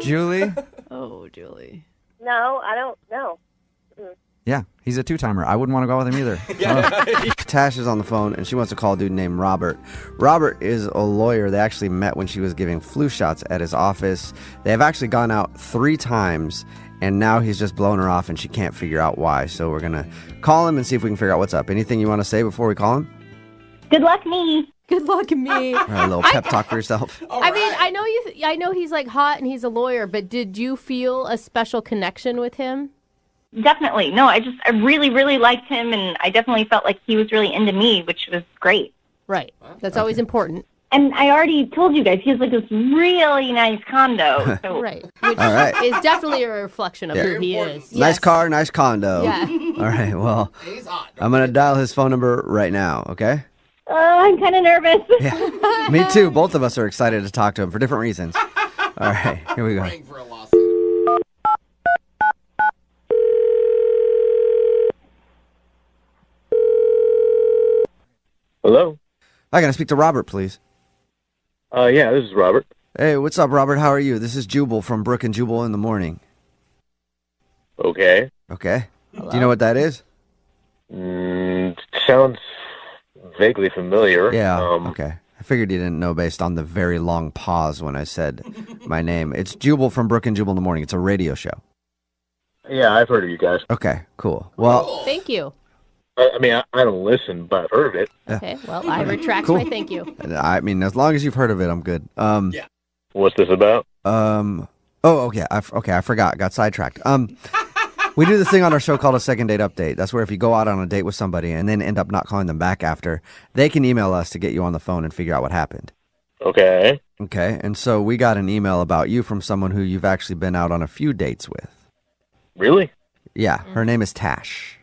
Julie? Oh, Julie. No, I don't know. Yeah, he's a two-timer. I wouldn't want to go out with him either. Tash is on the phone, and she wants to call a dude named Robert. Robert is a lawyer. They actually met when she was giving flu shots at his office. They have actually gone out 3 times, and now he's just blowing her off, and she can't figure out why. So we're going to call him and see if we can figure out what's up. Anything you want to say before we call him? Good luck, me. Good luck, me. All right, a little pep talk for yourself. I mean, I know he's like hot and he's a lawyer, but did you feel a special connection with him? Definitely. No, I really, really liked him, and I definitely felt like he was really into me, which was great. Right. That's always important. And I already told you guys, he has like this really nice condo. So. Right. Which All right. is definitely a reflection of Yeah. who he is. Nice Yes. car, nice condo. Yeah. All right, well, I'm going to dial his phone number right now, okay? I'm kind of nervous. Yeah. Me too. Both of us are excited to talk to him for different reasons. All right, here we go. Hello? Hi, can I speak to Robert, please? Yeah, this is Robert. Hey, what's up, Robert? How are you? This is Jubal from Brooke and Jubal in the morning. Okay. Okay. Do you know what that is? Sounds vaguely familiar. Yeah, okay. I figured you didn't know based on the very long pause when I said my name. It's Jubal from Brooke and Jubal in the morning. It's a radio show. Yeah, I've heard of you guys. Okay, cool. Well, Thank you. I mean, I don't listen, but I've heard of it. Okay, well, I retract Cool. my thank you. I mean, as long as you've heard of it, I'm good. Yeah. What's this about? Oh, okay. I forgot. Got sidetracked. We do this thing on our show called a second date update. That's where if you go out on a date with somebody and then end up not calling them back after, they can email us to get you on the phone and figure out what happened. Okay. Okay. And so we got an email about you from someone who you've actually been out on a few dates with. Really? Yeah. Her name is Tash.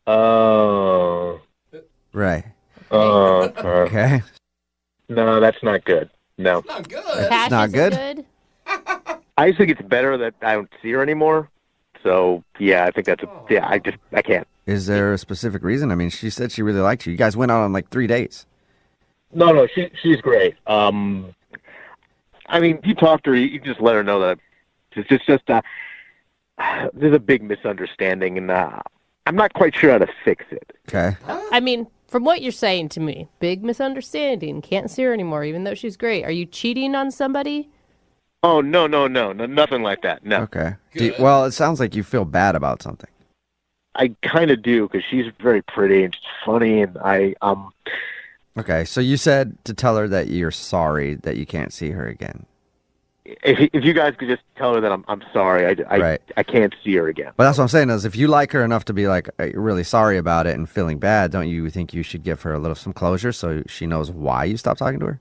Oh. Right. Okay. No, that's not good. No. Not good. It's not good. I just think it's better that I don't see her anymore. So, yeah, I think that's I can't. Is there a specific reason? I mean, she said she really liked you. You guys went out on like 3 dates. No, she's great. I mean, you talk to her, you just let her know that it's just there's a big misunderstanding, and I'm not quite sure how to fix it. Okay. I mean, from what you're saying to me, big misunderstanding. Can't see her anymore, even though she's great. Are you cheating on somebody? Oh, no, nothing like that. No. Okay. Well, it sounds like you feel bad about something. I kind of do, because she's very pretty and she's funny, and Okay, so you said to tell her that you're sorry that you can't see her again. If you guys could just tell her that I'm sorry, I can't see her again. But that's what I'm saying is if you like her enough to be like you're really sorry about it and feeling bad, don't you think you should give her some closure so she knows why you stopped talking to her?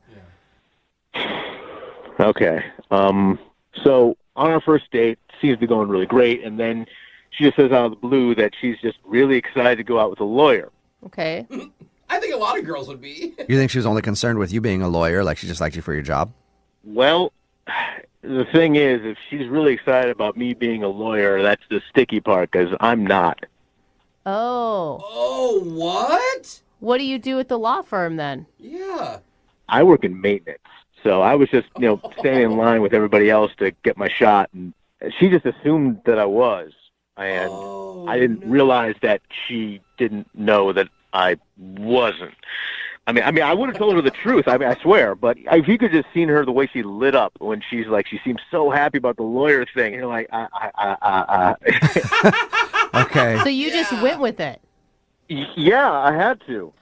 Okay. So on our first date, seems to be going really great, and then she just says out of the blue that she's just really excited to go out with a lawyer. Okay. I think a lot of girls would be. You think she was only concerned with you being a lawyer, like she just liked you for your job? Well, the thing is, if she's really excited about me being a lawyer, that's the sticky part, because I'm not. Oh. Oh, what? What do you do at the law firm then? Yeah. I work in maintenance, so I was just, standing in line with everybody else to get my shot, and she just assumed that I was, and I didn't realize that she didn't know that I wasn't. I mean, I would have told her the truth. I mean, I swear. But if you could just seen her, the way she lit up when she's like, she seems so happy about the lawyer thing. You're like, Okay. So you just went with it. Yeah, I had to.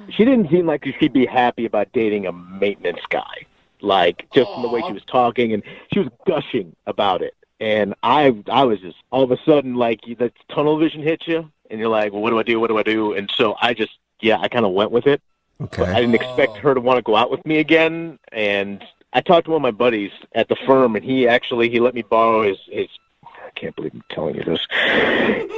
She didn't seem like she'd be happy about dating a maintenance guy. Like, just from the way she was talking, and she was gushing about it. And I was just, all of a sudden, like, the tunnel vision hits you, and you're like, well, what do I do? What do I do? And so I kind of went with it. Okay. But I didn't expect her to want to go out with me again, and I talked to one of my buddies at the firm, and he let me borrow his I can't believe I'm telling you this.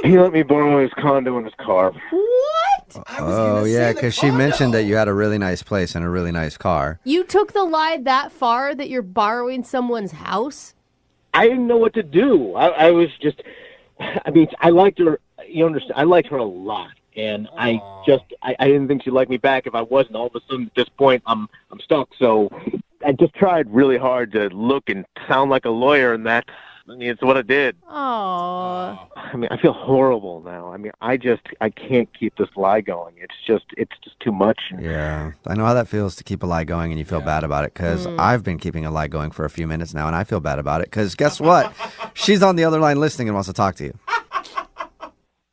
He let me borrow his condo and his car. What? Oh, yeah, because she mentioned that you had a really nice place and a really nice car. You took the lie that far that you're borrowing someone's house? I didn't know what to do. I was just, I mean, I liked her, you understand, I liked her a lot. And I didn't think she'd like me back if I wasn't. All of a sudden, at this point, I'm stuck. So I just tried really hard to look and sound like a lawyer, and it's what I did. Oh. I mean, I feel horrible now. I mean, I can't keep this lie going. It's just too much. Yeah, I know how that feels to keep a lie going and you feel bad about it, because I've been keeping a lie going for a few minutes now, and I feel bad about it, because guess what? She's on the other line listening and wants to talk to you.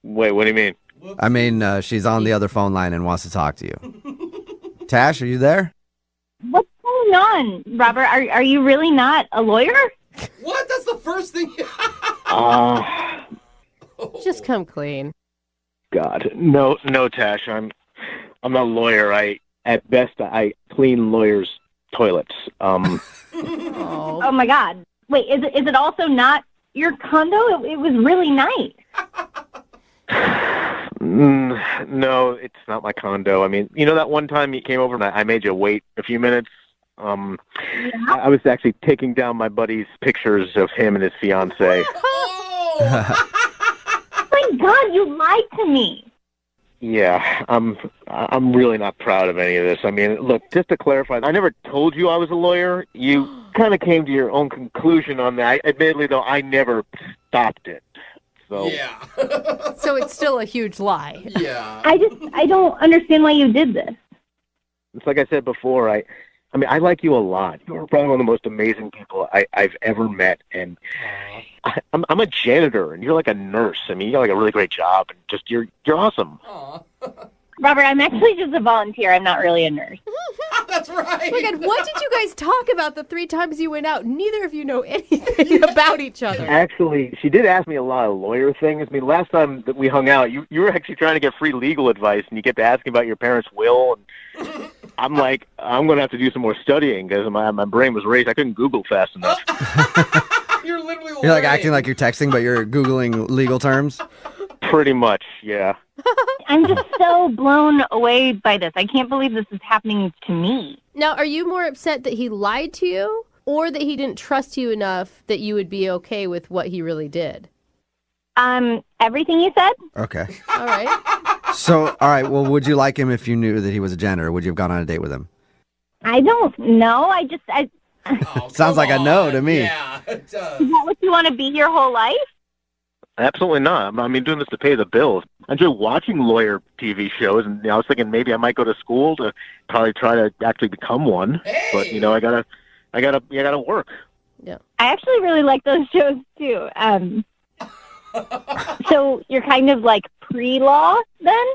Wait, what do you mean? I mean, she's on the other phone line and wants to talk to you. Tash, are you there? What's going on, Robert? Are you really not a lawyer? What? That's the first thing. Just come clean. God, no, Tash. I'm not a lawyer. At best, I clean lawyers' toilets. Oh my God! Wait, is it also not your condo? It was really nice. No, it's not my condo. I mean, you know that one time you came over and I made you wait a few minutes? I was actually taking down my buddy's pictures of him and his fiancée. Oh my God, you lied to me. Yeah, I'm really not proud of any of this. I mean, look, just to clarify, I never told you I was a lawyer. You kind of came to your own conclusion on that. Admittedly, though, I never stopped it. So. Yeah. So it's still a huge lie. Yeah. I don't understand why you did this. It's like I said before, I mean, I like you a lot. You're probably one of the most amazing people I've ever met, and I'm a janitor, and you're like a nurse. I mean, you got like a really great job, and just you're awesome. Robert, I'm actually just a volunteer. I'm not really a nurse. That's right. Oh my God, what did you guys talk about the 3 times you went out? Neither of you know anything about each other. Actually, she did ask me a lot of lawyer things. I mean, last time that we hung out, you were actually trying to get free legal advice, and you kept asking about your parents' will. And I'm like, I'm going to have to do some more studying because my brain was raised. I couldn't Google fast enough. You're literally You're like acting like you're texting, but you're Googling legal terms? Pretty much, yeah. I'm just so blown away by this. I can't believe this is happening to me. Now, are you more upset that he lied to you or that he didn't trust you enough that you would be okay with what he really did? Everything you said? Okay. All right. So, all right, well, would you like him if you knew that he was a janitor? Would you have gone on a date with him? I don't know. Sounds like a no to me. Yeah, it does. Is that what you want to be your whole life? Absolutely not. I mean, doing this to pay the bills. I enjoy watching lawyer TV shows, and I was thinking maybe I might go to school to probably try to actually become one. Hey! But I gotta work. Yeah. I actually really like those shows too. So you're kind of like pre-law then?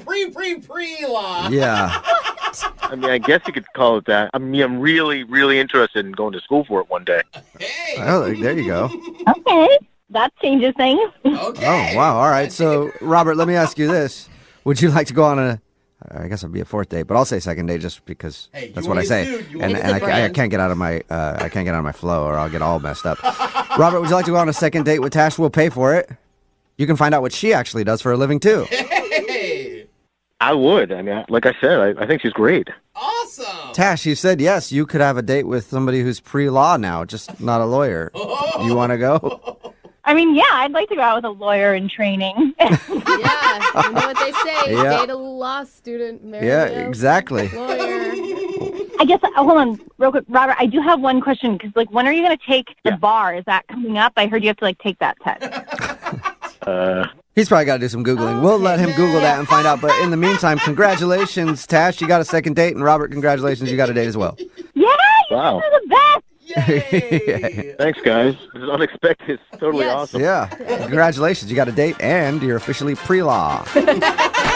Pre-law. Yeah. I mean, I guess you could call it that. I mean, I'm really, really interested in going to school for it one day. Hey. Oh, there you go. Okay. That changes things. Okay. Oh, wow. All right. So, Robert, let me ask you this. Would you like to go on I guess it'd be a 4th date, but I'll say 2nd date just because that's what I say. And I can't get out of my flow or I'll get all messed up. Robert, would you like to go on a 2nd date with Tash? We'll pay for it. You can find out what she actually does for a living, too. Hey. I would. I mean, like I said, I think she's great. Awesome. Tash, you said yes. You could have a date with somebody who's pre-law now, just not a lawyer. You want to go? I mean, yeah, I'd like to go out with a lawyer in training. Yeah, you know what they say. Yeah. Date a law student, marry Yeah, a exactly. lawyer. I guess, hold on, real quick. Robert, I do have one question, because, when are you going to take the bar? Is that coming up? I heard you have to, take that test. He's probably got to do some Googling. We'll let him Google that and find out. But in the meantime, congratulations, Tash. You got a 2nd date. And Robert, congratulations. You got a date as well. Yeah, you Wow. guys are the best. Yay. Thanks, guys. This is unexpected. It's totally awesome. Yeah. Congratulations. You got a date and you're officially pre-law.